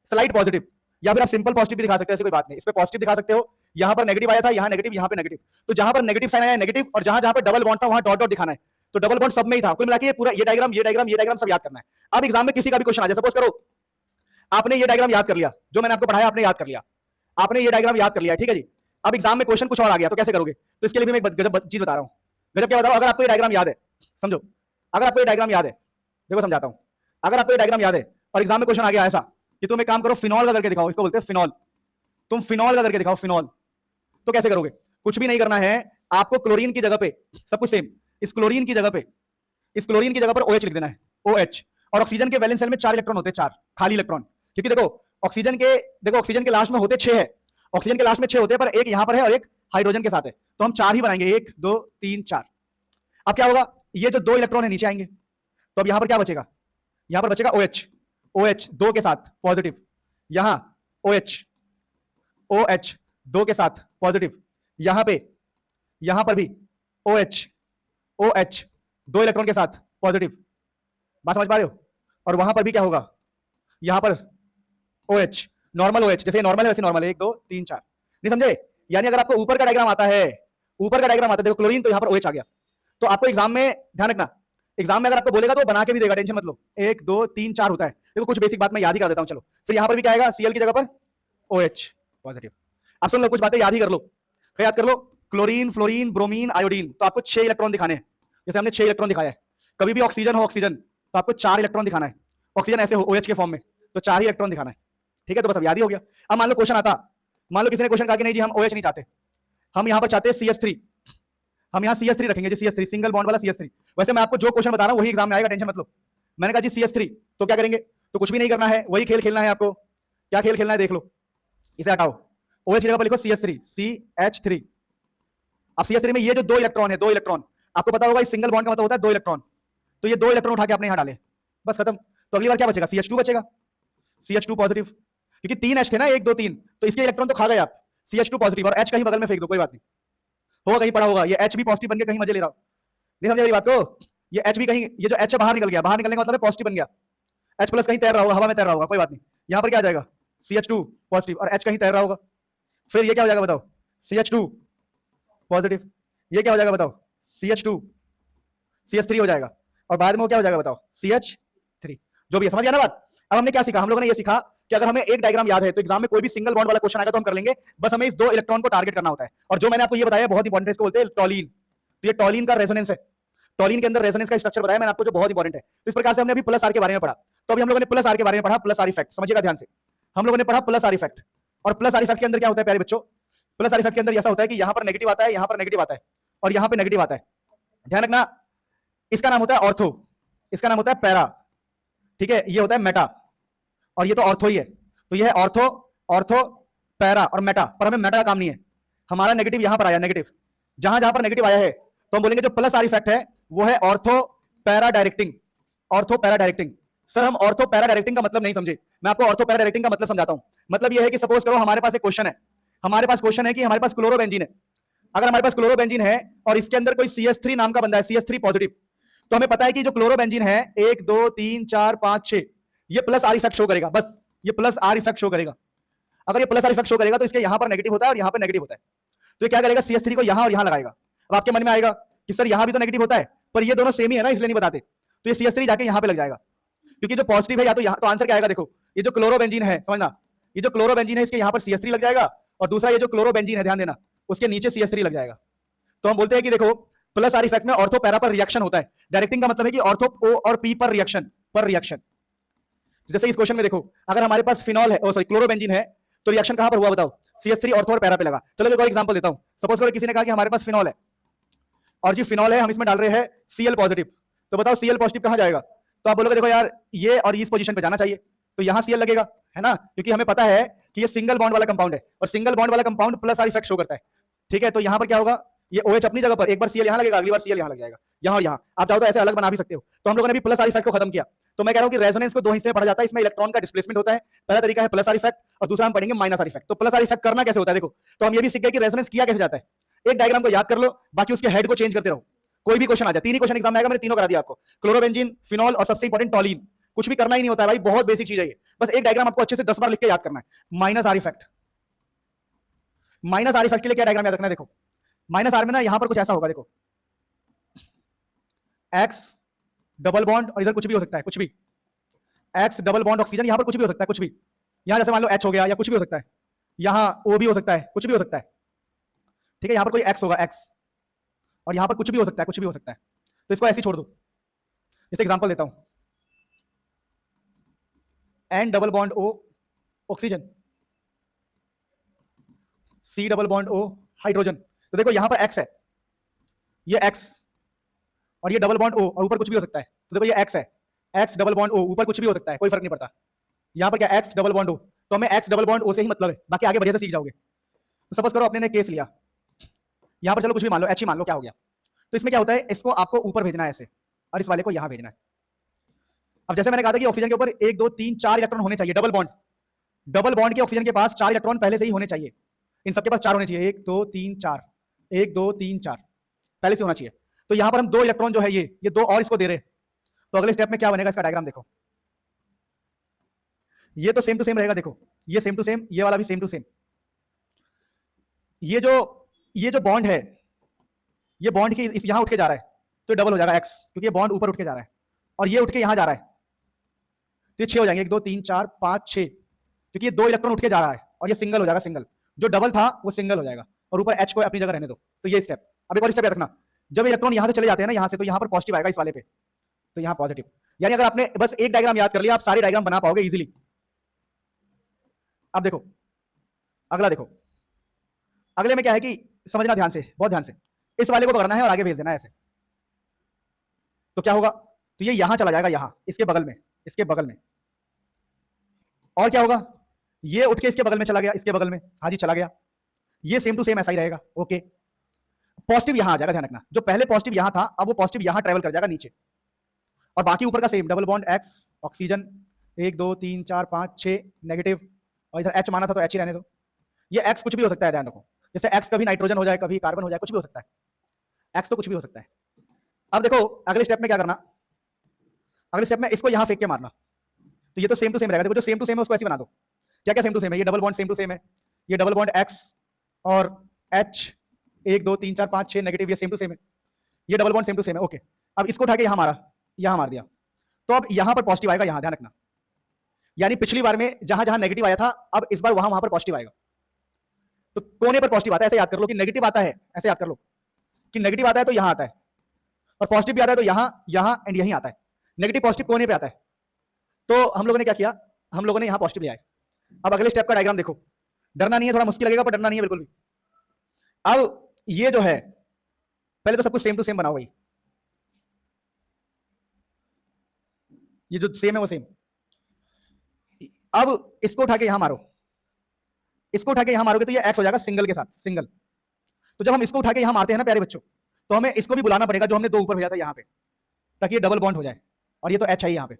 स्लाइड पॉजिटिव, या फिर आप सिंपल पॉजिटिव भी दिखा सकते हो, ऐसी कोई बात नहीं। इस पे पॉजिटिव दिखा सकते हो, यहां पर नेगेटिव आया था, यहां नेगेटिव, यहां पे नेगेटिव। तो जहां पर नेगेटिव साइन आया नेगेटिव, और जहां जहां पे डबल बॉन्ड था वहां डॉट डॉट दिखाना है। तो डबल बॉन्ड सब में ही था, कुल मिला के ये पूरा ये डायग्राम सब याद करना है। अब एग्जाम में किसी का भी क्वेश्चन आ जाए, सपोज करो आपने ये डायग्राम याद कर लिया, जो मैंने आपको पढ़ाया आपने याद कर लिया, आपने ये डायग्राम याद कर लिया, ठीक है जी। अब एग्जाम में क्वेश्चन कुछ और आ गया तो कैसे करोगे, तो इसके लिए भी मैं एक गजब चीज बता रहा हूं। गजब क्या बताओ, अगर आपको ये डायग्राम याद है, समझो, अगर आपको ये डायग्राम याद है, देखो समझाता हूं, अगर आपको ये डायग्राम याद है और एग्जाम में क्वेश्चन आ गया ऐसा कि तुम एक काम करो, फिनॉल का करके दिखाओ, इसको बोलते हैं फिनॉल, तुम फिनॉल का करके दिखाओ फिनॉल, तो कैसे करोगे। कुछ भी नहीं करना है आपको, क्लोरीन की जगह पे सब कुछ सेम, इस क्लोरीन की जगह पे, इस क्लोरीन की जगह पर OH लिख देना है, OH। और ऑक्सीजन के वैलेंस शेल में 4 इलेक्ट्रॉन होते हैं, 4 खाली इलेक्ट्रॉन, क्योंकि देखो ऑक्सीजन के लास्ट में होते 6 है, ऑक्सीजन के लास्ट में 6 होते हैं, पर एक यहां पर है और एक हाइड्रोजन के साथ है, तो हम 4 ही बनाएंगे, 1 2 3 4। अब क्या होगा, ये जो 2 इलेक्ट्रॉन है नीचे आएंगे, तो अब यहां पर क्या बचेगा, यहां पर बचेगा OH 2 के साथ पॉजिटिव, यहां OH 2 के साथ पॉजिटिव, यहां पर भी OH 2 इलेक्ट्रॉन के साथ पॉजिटिव, बात समझ पा रहे हो। और वहां पर भी क्या होगा, यहां पर OH नॉर्मल OH, जैसे नॉर्मल है वैसे नॉर्मल है, 1 2 3 4, नहीं समझे। यानी अगर आपको ऊपर का डायग्राम आता है, देखो क्लोरीन, तो यहां पर OH आ गया। तो आपको एग्जाम में ध्यान रखना, एग्जाम में अगर आपको बोलेगा तो बना के भी देगा, टेंशन मत लो। 1 2 3 4 होता है, देखो कुछ बेसिक बात मैं याद ही कर देता हूं, चलो। फिर यहां पर भी क्या आएगा, Cl की जगह पर OH पॉजिटिव। अब सुन लो, कुछ बातें याद ही कर लो, याद कर लो, क्लोरीन फ्लोरीन ब्रोमीन आयोडीन, तो आपको 6 इलेक्ट्रॉन दिखाने हैं, जैसे हमने 6 इलेक्ट्रॉन दिखाया है। कभी भी ऑक्सीजन हो, ऑक्सीजन, तो आपको 4 इलेक्ट्रॉन दिखाना है, ऑक्सीजन ऐसे हो OH के फॉर्म में, तो 4 ही इलेक्ट्रॉन दिखाना है, ठीक है। तो बस अब याद ही हो गया। अब मान लो क्वेश्चन आता, मान लो किसी ने क्वेश्चन कहा कि नहीं जी हम OH नहीं चाहते, हम यहां पर चाहते हैं CH3, हम यहां CH3 रखेंगे जी, CH3 सिंगल बॉन्ड वाला CH3। वैसे मैं आपको जो क्वेश्चन बता रहा हूं वही एग्जाम में आएगा, टेंशन मत लो। मैंने कहा जी CH3, तो क्या करेंगे, तो कुछ भी नहीं करना है, वही खेल खेलना है आपको। क्या खेल खेलना है देख लो, इसे हटाओ, OH की जगह पर लिखो CH3। अब CH3 में ये जो 2 इलेक्ट्रॉन है, 2 इलेक्ट्रॉन, आपको पता होगा इस सिंगल बॉन्ड का मतलब होता है 2 इलेक्ट्रॉन, तो ये 2 इलेक्ट्रॉन उठा के आपने यहां डाले, बस खत्म। तो अगली बार क्या बचेगा, CH2 बचेगा, CH2 पॉजिटिव, क्योंकि 3 H थे ना, 1 2 3, तो इसके इलेक्ट्रॉन तो खा गए आप, CH2 पॉजिटिव, और H कहीं बगल में फेंक दो, कोई बात नहीं, होगा कहीं पड़ा होगा, ये H भी पॉजिटिव बन के कहीं मजे ले रहा हो, नहीं समझे मेरी बात को। ये H भी कहीं, ये जो H बाहर निकल गया, बाहर निकलने का मतलब है पॉजिटिव बन गया, H प्लस कहीं तैर रहा होगा, हवा में तैर रहा होगा, कोई बात नहीं। यहां पर क्या आ जाएगा, CH2 पॉजिटिव और H कहीं तैर रहा होगा, फिर ये क्या हो जाएगा बताओ, CH2 पॉजिटिव, ये क्या हो जाएगा बताओ, CH3 हो जाएगा, और बाद में वो क्या हो जाएगा बताओ, CH3। जो भी है, समझ गया ना बात। अब हमने क्या सीखा, हम लोगों ने ये सीखा कि अगर हमें एक डायग्राम याद है तो एग्जाम में कोई भी सिंगल बॉन्ड वाला क्वेश्चन आएगा तो हम कर लेंगे, बस हमें इस 2 इलेक्ट्रॉन को टारगेट करना होता है। और जो मैंने आपको ये बताया बहुत इंपॉर्टेंट है, इसको बोलते हैं टॉलिन, तो ये टॉलिन का रेजोनेंस है, टॉलिन के अंदर रेजोनेंस का स्ट्रक्चर बताया मैंने आपको, जो बहुत इंपॉर्टेंट है। तो इस प्रकार से हमने अभी प्लस आर के बारे में पढ़ा, तो अभी हम लोगों ने प्लस आर के बारे में पढ़ा, प्लस आर इफेक्ट, समझिएगा ध्यान से, हम लोगों ने पढ़ा प्लस आर इफेक्ट। और प्लस आर इफेक्ट के अंदर क्या होता है प्यारे बच्चों, प्लस आर इफेक्ट के अंदर ऐसा होता है कि यहां पर नेगेटिव आता है, यहां पर नेगेटिव आता है, और यहां पर नेगेटिव आता है, ध्यान रखना। इसका नाम होता है ऑर्थो, इसका नाम होता है पैरा, ठीक है, ये होता है मेटा, और ये तो ऑर्थो ही है। तो ये है ऑर्थो, पैरा और मेटा, पर हमें मेटा का काम नहीं है, हमारा नेगेटिव यहां पर आया, नेगेटिव, जहां जहां पर नेगेटिव आया है तो हम बोलेंगे जो प्लस आर इफेक्ट है वो है ortho para directing. Ortho para directing. Sir हम ऑर्थो पैरा डायरेक्टिंग का मतलब नहीं समझे, मैं आपको ऑर्थो पैरा डायरेक्टिंग का मतलब समझाता हूं। मतलब यह है कि सपोज करो हमारे पास एक क्वेश्चन है, हमारे पास क्वेश्चन है कि हमारे पास क्लोरोबेंजीन है। अगर हमारे पास क्लोरोबेंजीन है और इसके अंदर कोई CH3 नाम का बंदा है, CH3 पॉजिटिव, तो हमें पता है कि जो क्लोरोबेंजीन है 1 2 3 4 5 6 ये प्लस आर इफेक्ट शो करेगा। बस ये प्लस आर इफेक्ट शो करेगा। अगर ये प्लस आर इफेक्ट शो करेगा तो इसके यहां पर नेगेटिव होता है और यहां पर नेगेटिव होता है, तो ये क्या करेगा, CH3 को यहां और यहां लगाएगा। अब आपके मन में आएगा कि सर यहां भी तो नेगेटिव होता है पर ये दोनों सेम ही है ना, इसलिए नहीं बताते। तो ये CH3 जाके यहां पे लग जाएगा, क्योंकि जो पॉजिटिव है या तो यहां, तो आंसर क्या आएगा देखो, ये जो क्लोरोबेंजीन है, समझना, ये जो क्लोरोबेंजीन है इसके यहां पर CH3 लग जाएगा और दूसरा ये जो क्लोरोबेंजीन है ध्यान देना उसके नीचे CH3 लग जाएगा। तो हम बोलते हैं कि देखो प्लस आर इफेक्ट में ऑर्थो पैरा पर रिएक्शन होता है। डायरेक्टिंग का मतलब है कि ऑर्थो O और P पर रिएक्शन। जैसे इस क्वेश्चन में देखो अगर हमारे पास फिनॉल है, सॉरी क्लोरोबेंजीन है, तो रिएक्शन कहां पर हुआ बताओ, CH3 ऑर्थो और पैरा पे लगा। चलो एक और एग्जांपल देता हूं। सपोज करो किसी ने कहा कि हमारे पास फिनॉल है और जी फिनॉल है, हम इसमें डाल रहे हैं Cl पॉजिटिव, तो बताओ Cl पॉजिटिव कहां जाएगा। तो आप बोलोगे देखो यार ये और इस पोजीशन पे जाना चाहिए, तो यहां Cl लगेगा, है ना, क्योंकि हमें पता है कि ये सिंगल बॉन्ड वाला कंपाउंड है और सिंगल बॉन्ड वाला compound plus R effect show करता है। ठीक है, तो यहां पर क्या होगा, ये OH अपनी जगह पर, एक बार Cl यहां लगेगा, अगली बार Cl यहां लग जाएगा, यहां और यहां। आप चाहो तो ऐसे अलग बना भी सकते हो। तो हम लोगों ने भी प्लस आर इफेक्ट को खत्म किया। तो मैं कह रहा हूं कि रेजोनेंस को दो हिस्से में पढ़ा जाता है, इसमें इलेक्ट्रॉन का डिस्प्लेसमेंट होता है। पहला तरीका है प्लस आर इफेक्ट और दूसरा हम पढ़ेंगे माइनस आर इफेक्ट। तो प्लस आर इफेक्ट करना कैसे होता है देखो, तो हम ये भी सीख गए कि रेजोनेंस किया कैसे जाता है। एक डायग्राम को याद कर लो, बाकी उसके हेड को चेंज करते रहो, कोई भी क्वेश्चन आ जाए। तीन ही क्वेश्चन एग्जाम में आएगा, मैंने तीनों करा दिया आपको, क्लोरोबेंजीन, फिनॉल और सबसे इंपॉर्टेंट टॉलिन। कुछ भी करना ही नहीं होता है भाई, बहुत बेसिक चीज है ये। बस एक डायग्राम आपको अच्छे से 10 बार लिख के याद करना है। Minus are effect, minus are effect के लिए क्या डायग्राम याद रखना है देखो, माइनस आर में ना यहां पर कुछ ऐसा होगा देखो, एक्स डबल बॉन्ड और इधर कुछ भी हो सकता है, कुछ भी एक्स डबल बॉन्ड ऑक्सीजन, यहां पर कुछ भी हो सकता है, कुछ भी। यहां जैसे मान लो H हो गया या कुछ भी हो सकता है, यहां O भी हो सकता है, कुछ भी हो सकता है। ठीक है, यहां पर कोई X होगा, X, और यहां पर कुछ भी हो सकता है, कुछ भी हो सकता है। तो इसको ऐसे ही छोड़ दो। जैसे एग्जांपल देता हूं, N double bond O oxygen, C double bond O hydrogen. तो देखो यहां पर X है, ये X और ये डबल बॉन्ड O और ऊपर कुछ भी हो सकता है। तो देखो ये X है, X डबल बॉन्ड O, ऊपर कुछ भी हो सकता है, कोई फर्क नहीं पड़ता। यहां पर क्या X डबल बॉन्ड O, तो हमें X डबल बॉन्ड O से ही मतलब है, बाकी आगे बढ़िया से सीख जाओगे। तो सपोज करो अपने ने केस लिया, यहां पर चलो कुछ भी मान लो, H ही मान लो, क्या हो गया। तो इसमें क्या होता है, इसको आपको ऊपर भेजना है ऐसे और इस वाले को यहां भेजना है। अब जैसे मैंने कहा था कि ऑक्सीजन के ऊपर 1 2 3 4 इलेक्ट्रॉन होने चाहिए, डबल बॉन्ड, डबल बॉन्ड के ऑक्सीजन के पास 4 इलेक्ट्रॉन पहले से ही होने चाहिए। इन सबके पास 4 होने चाहिए, 1 2 3 4, 1 2 3 4 पहले से होना चाहिए। तो यहां पर हम 2 इलेक्ट्रॉन जो है ये 2 और इसको दे रहे हैं। तो अगले स्टेप में क्या बनेगा, इसका डायग्राम देखो, ये तो सेम टू सेम रहेगा, देखो ये सेम टू सेम, ये वाला भी सेम टू सेम। ये जो बॉन्ड है, ये बॉन्ड की यहां उठ के जा रहा है तो डबल हो जाएगा X, क्योंकि ये बॉन्ड ऊपर उठ के जा रहा है और ये उठ के यहां जा रहा है, तो ये 6 हो जाएंगे, 1 2 3 4 5 6, क्योंकि ये 2 इलेक्ट्रॉन उठ के जा रहा है और ये सिंगल हो जाएगा, सिंगल जो डबल था वो सिंगल हो जाएगा और ऊपर H को अपनी जगह रहने दो। तो ये स्टेप। अब एक और स्टेप याद रखना, जब इलेक्ट्रॉन यहां से चले जाते हैं ना, यहां से, तो यहां पर पॉजिटिव आएगा इस वाले पे, तो यहां पॉजिटिव। यानी अगर आपने बस एक डायग्राम याद कर लिया, आप सारे डायग्राम बना पाओगे इजीली। अब देखो अगला, देखो अगले में क्या है कि समझना ध्यान से, बहुत ध्यान से, इस वाले को पकड़ना है और आगे भेज देना है ऐसे। तो क्या होगा, तो ये यहां चला जाएगा, यहां इसके बगल में, इसके बगल में। और क्या होगा, ये उठ के इसके बगल में चला गया, इसके बगल में, हाँ जी चला गया। ये सेम टू सेम ऐसा ही रहेगा, ओके। पॉजिटिव यहां आ जाएगा, ध्यान रखना, जो पहले पॉजिटिव यहां था अब वो पॉजिटिव यहां ट्रेवल कर जाएगा नीचे, और बाकी ऊपर का same, double bond X oxygen 1 2 3 4 5 6 negative, और इधर H माना था तो H ही रहने दो। ये X कुछ भी हो सकता है, ध्यान रखो, जैसे X कभी नाइट्रोजन हो जाए, कभी कार्बन हो जाए, कुछ भी हो सकता है, X तो कुछ भी हो सकता है। अब देखो अगले स्टेप में क्या करना, अगले स्टेप में इसको यहां फेंक के मारना, तो ये तो सेम टू सेम रहेगा। देखो जो सेम टू सेम है उसको ऐसे बना दो। क्या क्या सेम टू सेम है, ये double bond same to same है, ये डबल बॉन्ड X और H 1 2 3 4 5 6 नेगेटिव, ये सेम टू सेम है, ये double bond same to same है, ओके। अब इसको उठा के यहां मारा, यहां मार दिया, तो अब यहां पर पॉजिटिव आएगा, यहां ध्यान रखना। यानी पिछली बार में जहां जहां नेगेटिव आया था, अब इस बार वहां वहां पर पॉजिटिव आएगा। तो कोने पर पॉजिटिव आता है, ऐसे याद कर लो कि नेगेटिव आता है, ऐसे याद कर लो कि नेगेटिव आता है तो यहां आता है, और पॉजिटिव भी आता है तो यहां, यहां एंड यहीं आता है। नेगेटिव पॉजिटिव कोने पे आता है। तो हम लोगों ने क्या किया, हम लोगों ने यहां पॉजिटिव ले आए। अब अगले स्टेप का डायग्राम देखो, डरना नहीं है, थोड़ा मुश्किल लगेगा पर डरना नहीं है बिल्कुल भी। अब ये जो है, पहले तो सब कुछ सेम टू सेम बनाओ भाई, ये जो सेम है वो सेम। अब इसको उठा के यहां मारो, इसको उठा के यहां मारोगे तो ये X हो जाएगा सिंगल के साथ, सिंगल। तो जब हम इसको उठा के यहाँ मारते हैं ना प्यारे बच्चों, तो हमें इसको भी बुलाना पड़ेगा जो हमने 2 ऊपर भेजा था यहाँ पे, ताकि ये डबल बॉन्ड हो जाए, और ये तो H है यहाँ पे।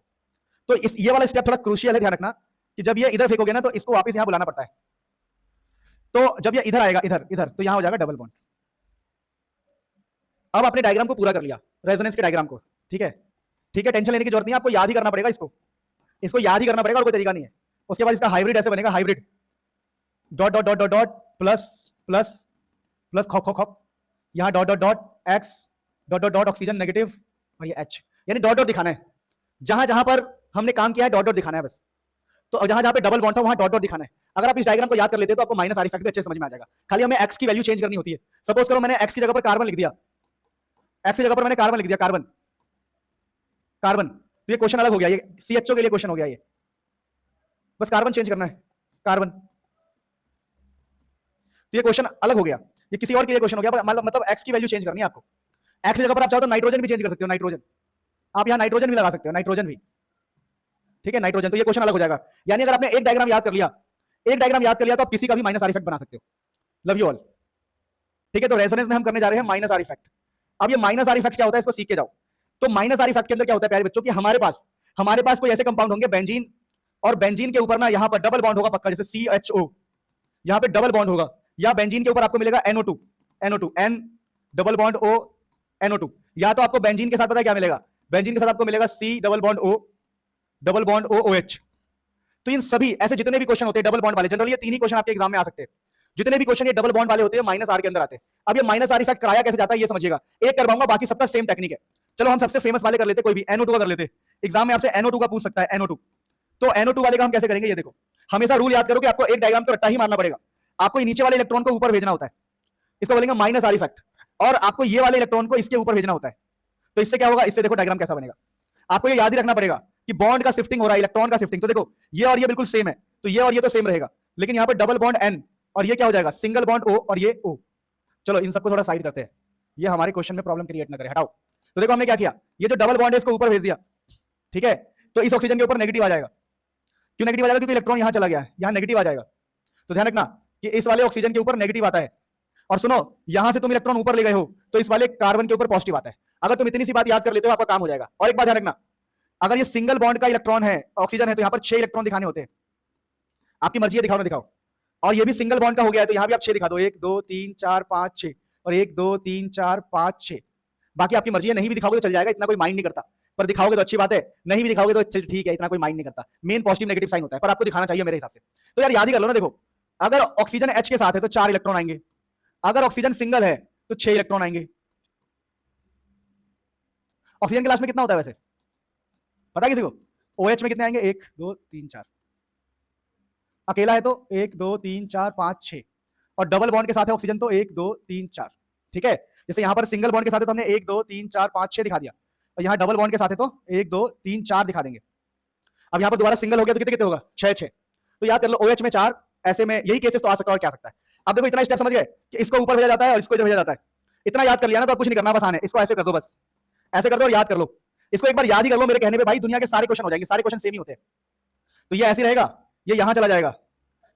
तो ये वाला स्टेप थोड़ा क्रूशियल है, ध्यान रखना कि जब ये इधर फेंकोगे ना तो इसको वापस यहाँ बुलाना पड़ता है। तो जब ये इधर आएगा, इधर तो यहाँ हो जाएगा डबल बॉन्ड। अब आपने डायग्राम को पूरा कर लिया, रेजोनेंस के डायग्राम को, ठीक है, टेंशन लेने की जरूरत नहीं है, आपको याद ही करना पड़ेगा, इसको याद ही करना पड़ेगा और कोई तरीका नहीं है। उसके बाद इसका हाइब्रिड ऐसे बनेगा, hybrid dot dot dot dot dot plus plus plus खॉप खॉप खॉप, यहाँ dot dot dot X dot dot dot oxygen negative और ये H, यानी डॉट डॉट दिखाना है। जहां जहां पर हमने काम किया है डॉट डॉट दिखाना है बस। तो जहां जहां पे डबल बॉन्ड था वहां डॉट डॉट दिखाना है। अगर आप इस डायग्राम को याद कर लेते हो तो आपको माइनस आर इफेक्ट भी अच्छे समझ में आ जाएगा। खाली हमें एक्स की वैल्यू चेंज करनी होती है। सपोज करो मैंने एक्स की जगह पर कार्बन लिख दिया, एक्स की जगह पर मैंने कार्बन लिख दिया, कार्बन कार्बन, तो ये क्वेश्चन अलग हो गया, ये CHO के लिए क्वेश्चन हो गया, ये बस कार्बन चेंज करना है, कार्बन, तो ये क्वेश्चन अलग हो गया, ये किसी और के लिए क्वेश्चन हो गया। मतलब एक्स की वैल्यू चेंज करनी है आपको। एक्स की जगह पर आप चाहो तो नाइट्रोजन भी चेंज कर सकते हो, नाइट्रोजन, आप यहाँ नाइट्रोजन भी लगा सकते हो, नाइट्रोजन भी, ठीक है, नाइट्रोजन, तो ये क्वेश्चन अलग हो जाएगा। यानी अगर आपने एक डायग्राम याद कर लिया, तो आप किसी का भी माइनस आर इफेक्ट बना सकते हो। लव यू ऑल, ठीक है। तो रेजोनेंस में हम करने जा रहे हैं माइनस आर इफेक्ट। अब ये माइनस आर इफेक्ट क्या होता है इसको सीख के जाओ। तो माइनस आर इफेक्ट के अंदर क्या होता है प्यारे बच्चों कि हमारे पास कोई ऐसे कंपाउंड होंगे बेंजीन, और बेंजीन के ऊपर ना यहाँ पर डबल बॉन्ड होगा पक्का, जैसे CHO, यहाँ पे डबल बॉन्ड होगा, या बेंजीन के ऊपर आपको मिलेगा NO2 N double bond O NO2, या तो आपको बेंजीन के साथ पता है क्या मिलेगा, बेंजीन के साथ आपको मिलेगा C double bond O double bond O OH। तो इन सभी ऐसे जितने भी क्वेश्चन होते हैं डबल बॉन्ड वाले, जनरली ये 3 ही क्वेश्चन आपके एग्जाम में आ सकते हैं, जितने भी क्वेश्चन ये डबल बॉन्ड वाले होते हैं माइनस आर के अंदर आते हैं। अब ये माइनस आर इफेक्ट कराया कैसे जाता है ये समझिएगा, एक करवाऊंगा, बाकी सबका सेम टेक्निक है। चलो हम सबसे फेमस वाले कर लेते, कोई भी NO2 का कर लेते, एग्जाम में आपसे NO2 का पूछ सकता है, NO2। तो NO2 वाले का हम कैसे करेंगे, ये देखो, हमेशा रूल याद करो कि आपको एक डायग्राम तो रट्टा ही मारना पड़ेगा, आपको नीचे वाले इलेक्ट्रॉन को ऊपर भेजना होता है, इसको बोलेंगे माइनस आर इफेक्ट, और आपको ये वाले इलेक्ट्रॉन को इसके ऊपर भेजना होता है। तो इससे क्या होगा, इससे देखो डायग्राम कैसा बनेगा, आपको ये याद ही रखना पड़ेगा कि बॉन्ड का शिफ्टिंग हो रहा है, इलेक्ट्रॉन का शिफ्टिंग। तो देखो ये और ये बिल्कुल सेम है, तो ये और ये तो सेम रहेगा, लेकिन यहाँ पर डबल बॉन्ड N और ये क्या हो जाएगा, सिंगल बॉन्ड O और ये O। चलो इन सबको थोड़ा साइड करते हैं, ये हमारे क्वेश्चन में प्रॉब्लम क्रिएट ना करे, हटाओ। तो देखो हमने क्या किया, ये जो डबल बॉन्ड है इसको ऊपर भेज दिया, ठीक है, तो इस ऑक्सीजन के ऊपर नेगेटिव आ जाएगा। क्यों नेगेटिव आ जाएगा, क्योंकि इलेक्ट्रॉन यहां चला गया है, यहां नेगेटिव आ जाएगा। तो ध्यान रखना कि इस वाले ऑक्सीजन के ऊपर नेगेटिव आता है, और सुनो यहां से तुम इलेक्ट्रॉन ऊपर ले गए हो तो इस वाले कार्बन के ऊपर पॉजिटिव आता है। अगर तुम इतनी सी बात याद कर लेते हो आपका काम हो जाएगा। और एक बात ध्यान रखना, अगर ये सिंगल बॉन्ड का इलेक्ट्रॉन है, ऑक्सीजन है, तो यहां पर 6 इलेक्ट्रॉन दिखाने होते हैं, आपकी मर्जी है दिखाओ ना दिखाओ। और ये भी सिंगल बॉन्ड का हो गया है तो यहां भी आप 6 दिखा दो, 1 2 3 4 5 6, और 1 2 3 4 5 6, बाकी आपकी मर्जी है, नहीं भी दिखाओगे तो चल जाएगा, इतना कोई माइंड नहीं करता, पर दिखाओगे तो अच्छी बात है, नहीं भी दिखाओगे तो चल ठीक है, इतना कोई माइंड नहीं करता। मेन पॉजिटिव नेगेटिव साइन होता है, पर आपको दिखाना चाहिए मेरे हिसाब से। तो यार याद ही कर लो ना, देखो अगर ऑक्सीजन H के साथ है तो 4 इलेक्ट्रॉन आएंगे, अगर ऑक्सीजन सिंगल है तो 6 इलेक्ट्रॉन आएंगे। ऑक्सीजन के लास्ट में कितना होता है वैसे पता है किसी को, OH में कितने आएंगे, 1 2 3 4, अकेला है तो 1 2 3 4 5 6, और डबल बॉन्ड के साथ है ऑक्सीजन तो 1 2 3 4, ठीक है। जैसे यहां पर सिंगल बॉन्ड के साथ है तो हमने 1 2 3 4 5 6 दिखा दिया, और यहां डबल बॉन्ड के साथ है तो 1 2 3 4 दिखा देंगे। अब यहां पर दोबारा सिंगल हो गया तो कितने कितने होगा, 6 6। तो याद कर लो OH में 4, ऐसे में यही केसेस तो आ सकता है और क्या सकता है। अब देखो इतना स्टेप समझ गए कि इसको ऊपर भेजा जाता है और इसको इधर भेजा जाता है, इतना याद कर लिया ना तो कुछ नहीं करना, बस आने इसको ऐसे कर दो, बस ऐसे कर दो और याद कर लो। इसको एक बार याद ही कर लो मेरे कहने पे, भाई दुनिया के सारे क्वेश्चन हो जाएंगे, सारे क्वेश्चन सेम ही होते हैं। तो ये ऐसे रहेगा, ये यहां चला जाएगा,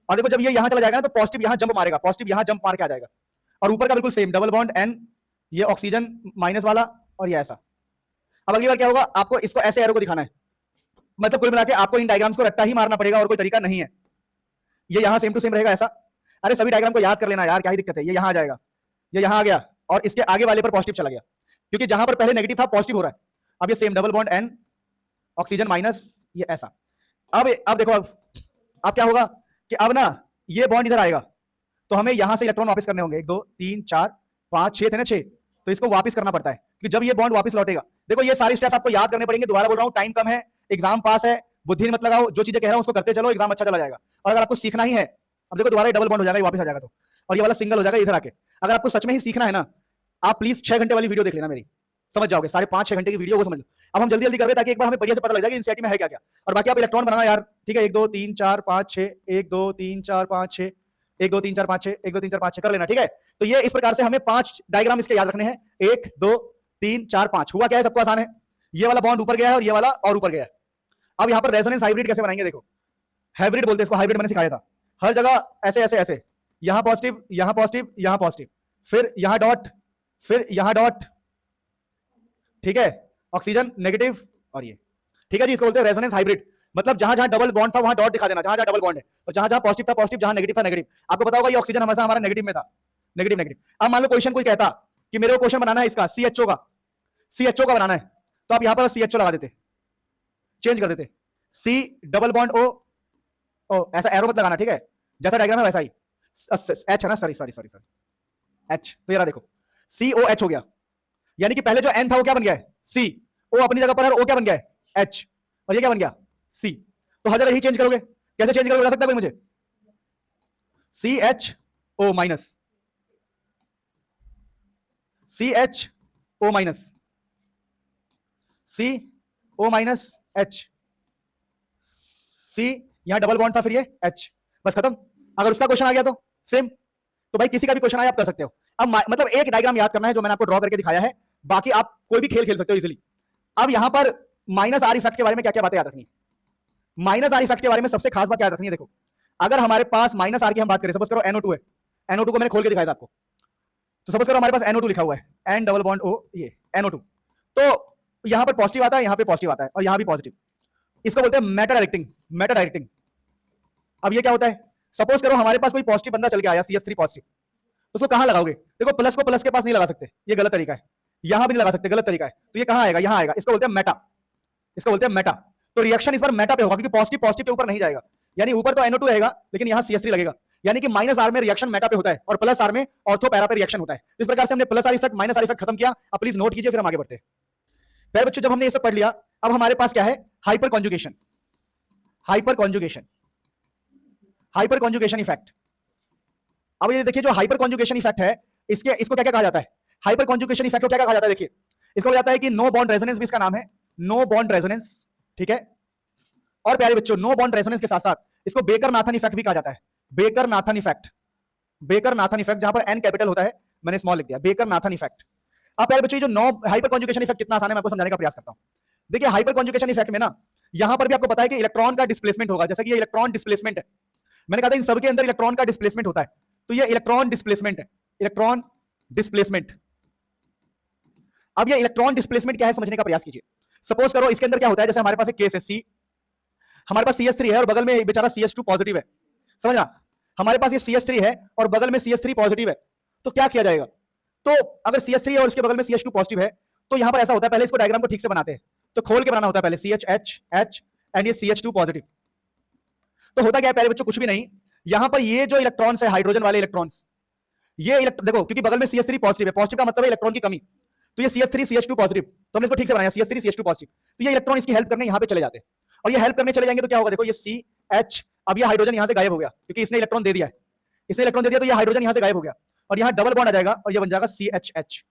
और देखो जब ये यहां चला जाएगा ना तो पॉजिटिव यहां जंप मारेगा, पॉजिटिव यहां जंप मार के आ जाएगा, और ऊपर का बिल्कुल सेम डबल बॉन्ड N, ये ऑक्सीजन माइनस वाला और ये ऐसा। अब अगली बार क्या होगा, आपको इसको ऐसे एरो को दिखाना है, मतलब कुल मिला के आपको इन डायग्राम्स को रट्टा ही मारना पड़ेगा और कोई तरीका नहीं है। ये यहां सेम टू सेम रहेगा ऐसा, अरे सभी डायग्राम को याद कर लेना यार, क्या ही दिक्कत है। ये यहां आ जाएगा, ये यहां आ गया, और इसके आगे वाले पर पॉजिटिव चला गया, क्योंकि जहां पर पहले नेगेटिव था पॉजिटिव हो रहा है। अब ये same double bond N oxygen minus ये ऐसा। अब देखो अब क्या होगा कि अब ना ये बॉन्ड इधर आएगा तो हमें यहां से इलेक्ट्रॉन वापस करने होंगे, 1 2 3 4 5 6 थे ना, 6, तो इसको वापस करना पड़ता है कि जब ये बॉन्ड वापस लौटेगा। देखो ये सारी स्टेप्स आपको याद करने पड़ेंगे, दोबारा बोल रहा हूं टाइम कम है, एग्जाम पास है, बुद्धि मत लगाओ, जो चीजें कह रहा हूं उसको करते चलो, एग्जाम अच्छा चला जाएगा। और अगर आपको सीखना ही है, अब देखो दोबारा डबल बॉन्ड हो जाएगा, वापस आ जाएगा तो, और ये वाला सिंगल हो जाएगा इधर आके। अगर आपको सच में ही सीखना है ना, आप प्लीज 6 घंटे वाली वीडियो देख लेना मेरी, समझ जाओगे, साढ़े 5-6 घंटे की वीडियो को समझ लो। अब हम जल्दी जल्दी कर रहे हैं ताकि एक बार हमें बढ़िया से पता लग जाए कि एनसीईआरटी में है क्या क्या। और बाकी आप इलेक्ट्रॉन बनाना यार, ठीक है, 1 2 3 4 5 6, 1 2 3 4 5 6, 1 2 3 4 5 6, 1 2 3 4 5 6 कर लेना, ठीक है। तो ये इस प्रकार से हमें 5 डायग्राम इसके याद रखने हैं, 1 2 3 4 5। हुआ क्या है, सबको आसान है, ये वाला बॉन्ड ऊपर गया है और ये वाला और ऊपर गया है। अब यहाँ पर रेजोनेंस हाइब्रिड कैसे बनाएंगे, देखो हाइब्रिड बोलते हैं इसको, हाइब्रिड मैंने सिखाया था। हर जगह ऐसे ऐसे ऐसे, यहाँ पॉजिटिव यहाँ पॉजिटिव यहाँ पॉजिटिव, फिर यहां डॉट, फिर यहां डॉट, ठीक है, ऑक्सीजन नेगेटिव और ये, ठीक है जी। इसको बोलते हैं रेजोनेंस हाइब्रिड, मतलब जहां जहां डबल बॉन्ड था वहां डॉट दिखा देना, जहां जहां डबल बॉन्ड है, और जहां जहां पॉजिटिव था पॉजिटिव, जहां नेगेटिव था नेगेटिव। आपको पता होगा ये ऑक्सीजन हमेशा हमारा नेगेटिव में था, नेगेटिव नेगेटिव। अब मान लो क्वेश्चन कोई कहता कि मेरे को क्वेश्चन बनाना है इसका CHO का, CHO का बनाना है, तो आप यहां पर CHO लगा देते, चेंज कर देते, C डबल बॉन्ड O, ऐसा एरो मत लगाना, ठीक है, जैसा डायग्राम है वैसा ही, H है ना, sorry sorry sorry sorry, H, तो ये रहा देखो COH हो गया, यानी कि पहले जो N था वो क्या बन गया है C, O अपनी जगह पर है, O क्या बन गया है H, और ये क्या बन गया C। तो हर जगह ही चेंज करोगे, कैसे चेंज करोगे, बता सकता है कोई मुझे? CHO minus, CHO minus, CO minus H, C, यहां डबल बॉन्ड था फिर ये H, बस खत्म। अगर उसका क्वेश्चन आ गया तो सेम, तो भाई किसी का भी क्वेश्चन आया आप कर सकते हो। अब मतलब एक डायग्राम याद करना है जो मैंने आपको ड्रॉ करके दिखाया है, बाकी आप कोई भी खेल खेल सकते हो इजीली। अब यहां पर माइनस आर इफेक्ट के बारे में क्या क्या बातें याद रखनी है? माइनस आर इफेक्ट के बारे में सबसे खास बात याद रखनी है, देखो अगर हमारे पास माइनस आर की हम बात करें, सपोज करो NO2 है, NO2 को मैंने खोल के दिखाया था आपको, तो सपोज करो हमारे पास NO2 लिखा हुआ है, N डबल बॉन्ड O, ये NO2, तो यहां पर पॉजिटिव आता है, यहां पे पॉजिटिव आता है, और यहां भी पॉजिटिव, इसको बोलते हैं मेटा डायरेक्टिंग, मेटा डायरेक्टिंग। अब ये क्या होता है, सपोज करो हमारे पास कोई पॉजिटिव बंदा चल के आया CH3 पॉजिटिव, तो उसको कहां लगाओगे? देखो प्लस को प्लस के पास नहीं लगा सकते, ये गलत तरीका है, यहां भी नहीं लगा सकते, गलत तरीका है, तो ये कहां आएगा? यहां आएगा, इसको बोलते हैं मेटा, इसको बोलते हैं मेटा। तो रिएक्शन इस बार मेटा पे होगा, क्योंकि पॉजिटिव पॉजिटिव के ऊपर नहीं जाएगा, यानी ऊपर तो NO2 रहेगा लेकिन यहां CH3 लगेगा, यानी कि माइनस आर में रिएक्शन मेटा पे होता है और प्लस आर में ऑर्थो पैरा पे रिएक्शन होता है। इस प्रकार से हमने plus R effect minus are effect खत्म किया। अब प्लीज नोट कीजिए, फिर हम आगे बढ़ते हैं। पहले बच्चों जब हमने ये सब पढ़ लिया, अब हमारे पास क्या है? Hyper conjugation, hyper conjugation, hyper conjugation effect. अब ये देखिए जो हाइपर कॉन्जुगेशन इफेक्ट है, इसको क्या क्या कहा जाता है? हाइपर कॉन्जुगेशन इफेक्ट को क्या क्या कहा जाता है? देखिए इसको कहा जाता है कि नो बॉन्ड रेजोनेंस, भी इसका नाम है, नो बॉन्ड रेजोनेंस, ठीक है। और प्यारे बच्चों नो बॉन्ड रेजोनेंस के साथ साथ इसको बेकर नाथन इफेक्ट भी कहा जाता है, baker Nathan effect, baker Nathan effect, जहां पर N कैपिटल होता है, मैंने स्मॉल लिख दिया, बेकर नाथन इफेक्ट। अब प्यारे बच्चों जो नो हाइपर कॉन्जुगेशन इफेक्ट कितना आसान है मैं आपको समझाने का प्रयास करता हूं। देखिए हाइपर कॉन्जुगेशन इफेक्ट में ना, यहां पर भी आपको पता है कि इलेक्ट्रॉन का डिस्प्लेसमेंट होगा, जैसे कि ये इलेक्ट्रॉन डिस्प्लेसमेंट है, मैंने कहा था इन सबके अंदर इलेक्ट्रॉन का डिस्प्लेसमेंट होता है, तो ये इलेक्ट्रॉन डिस्प्लेसमेंट है, इलेक्ट्रॉन डिस्प्लेसमेंट। अब ये इलेक्ट्रॉन डिस्प्लेसमेंट क्या है समझने का प्रयास कीजिए। सपोज करो इसके अंदर क्या होता है, जैसे हमारे पास एक केस है C, हमारे पास CH3 है और बगल में बेचारा CH2 पॉजिटिव है, समझना, हमारे पास ये CH3 है और बगल में CH3 पॉजिटिव है, तो क्या किया जाएगा? तो अगर CH3 है और इसके बगल में CH2 पॉजिटिव है, तो यहां पर ऐसा होता है, पहले इसको डायग्राम को ठीक से बनाते हैं, तो खोल के बनाना होता है पहले, CH H एंड ये CH2 पॉजिटिव। तो होता क्या है प्यारे बच्चों? कुछ भी नहीं, यहां पर ये जो इलेक्ट्रॉन्स है, हाइड्रोजन वाले इलेक्ट्रॉन्स, ये देखो क्योंकि बगल में CH3 पॉजिटिव है, पॉजिटिव का मतलब है इलेक्ट्रॉन की कमी, तो ये CH3 CH2 पॉजिटिव, तो हमने इसको ठीक से बनाया CH3 CH2 पॉजिटिव, तो ये इलेक्ट्रॉन इसकी हेल्प करने यहां पे चले जाते हैं, और ये हेल्प करने चले जाएंगे तो क्या होगा? देखो ये CH, अब ये हाइड्रोजन यहां से गायब हो गया क्योंकि इसने इलेक्ट्रॉन दे दिया है, इसने इलेक्ट्रॉन दे दिया, तो ये हाइड्रोजन यहां से गायब हो गया और यहां डबल बॉन्ड आ जाएगा और ये बन जाएगा CHH।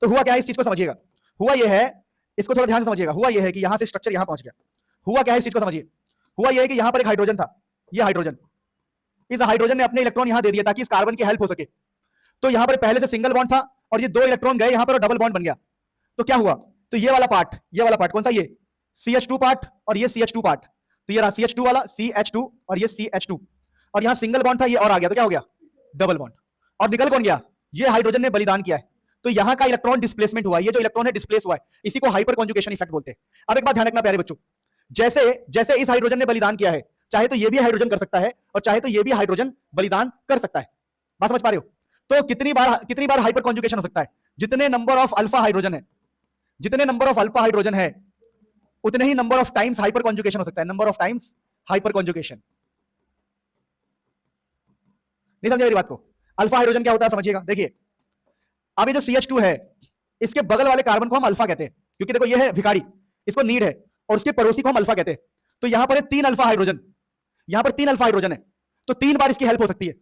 तो हुआ क्या है, इस चीज को समझिएगा, हुआ ये है, इसको थोड़ा ध्यान से समझिएगा, हुआ ये है कि यहां से स्ट्रक्चर यहां पहुंच गया, हुआ क्या है इस चीज को समझिए, हुआ ये है कि यहां पर एक हाइड्रोजन था, ये हाइड्रोजन, इस हाइड्रोजन ने अपने इलेक्ट्रॉन यहां दे दिया ताकि इस कार्बन की हेल्प हो सके, तो यहां पर पहले से सिंगल बॉन्ड था और ये 2 इलेक्ट्रॉन गए यहां पर और डबल बॉन्ड बन गया, तो क्या हुआ? तो ये वाला पार्ट, ये वाला पार्ट कौन सा? ये CH2 पार्ट और ये CH2 पार्ट, तो ये रहा CH2 वाला, CH2 और ये CH2, और यहां सिंगल बॉन्ड था, ये और आ गया, तो क्या हो गया? डबल बॉन्ड, और निकल कौन गया? ये हाइड्रोजन ने बलिदान किया है, तो यहां का इलेक्ट्रॉन डिस्प्लेसमेंट हुआ, ये जो इलेक्ट्रॉन है डिस्प्लेस हुआ है, इसी को हाइपर कॉन्जुगेशन इफेक्ट बोलते हैं। अब एक बात ध्यान रखना प्यारे बच्चों, जैसे जैसे इस हाइड्रोजन ने बलिदान किया है, चाहे तो ये भी हाइड्रोजन कर सकता है और चाहे तो ये भी हाइड्रोजन बलिदान कर सकता है, बात समझ पा रहे हो? तो कितनी बार हाइपर कॉन्जुगेशन हो सकता है? जितने नंबर ऑफ अल्फा हाइड्रोजन है, जितने नंबर ऑफ अल्फा हाइड्रोजन है उतने ही number of times hyperconjugation हो सकता है, number of times hyperconjugation. नहीं समझे मेरी बात को? अल्फा हाइड्रोजन क्या होता है समझिएगा, देखिए अब ये जो CH2 है, इसके बगल वाले कार्बन को हम अल्फा कहते हैं, क्योंकि देखो ये है भिखारी, इसको नीड है, और उसके पड़ोसी को हम अल्फा कहते हैं, तो यहां पर 3 अल्फा हाइड्रोजन, यहां पर 3 अल्फा हाइड्रोजन है, तो 3 बार इसकी हेल्प हो सकती है,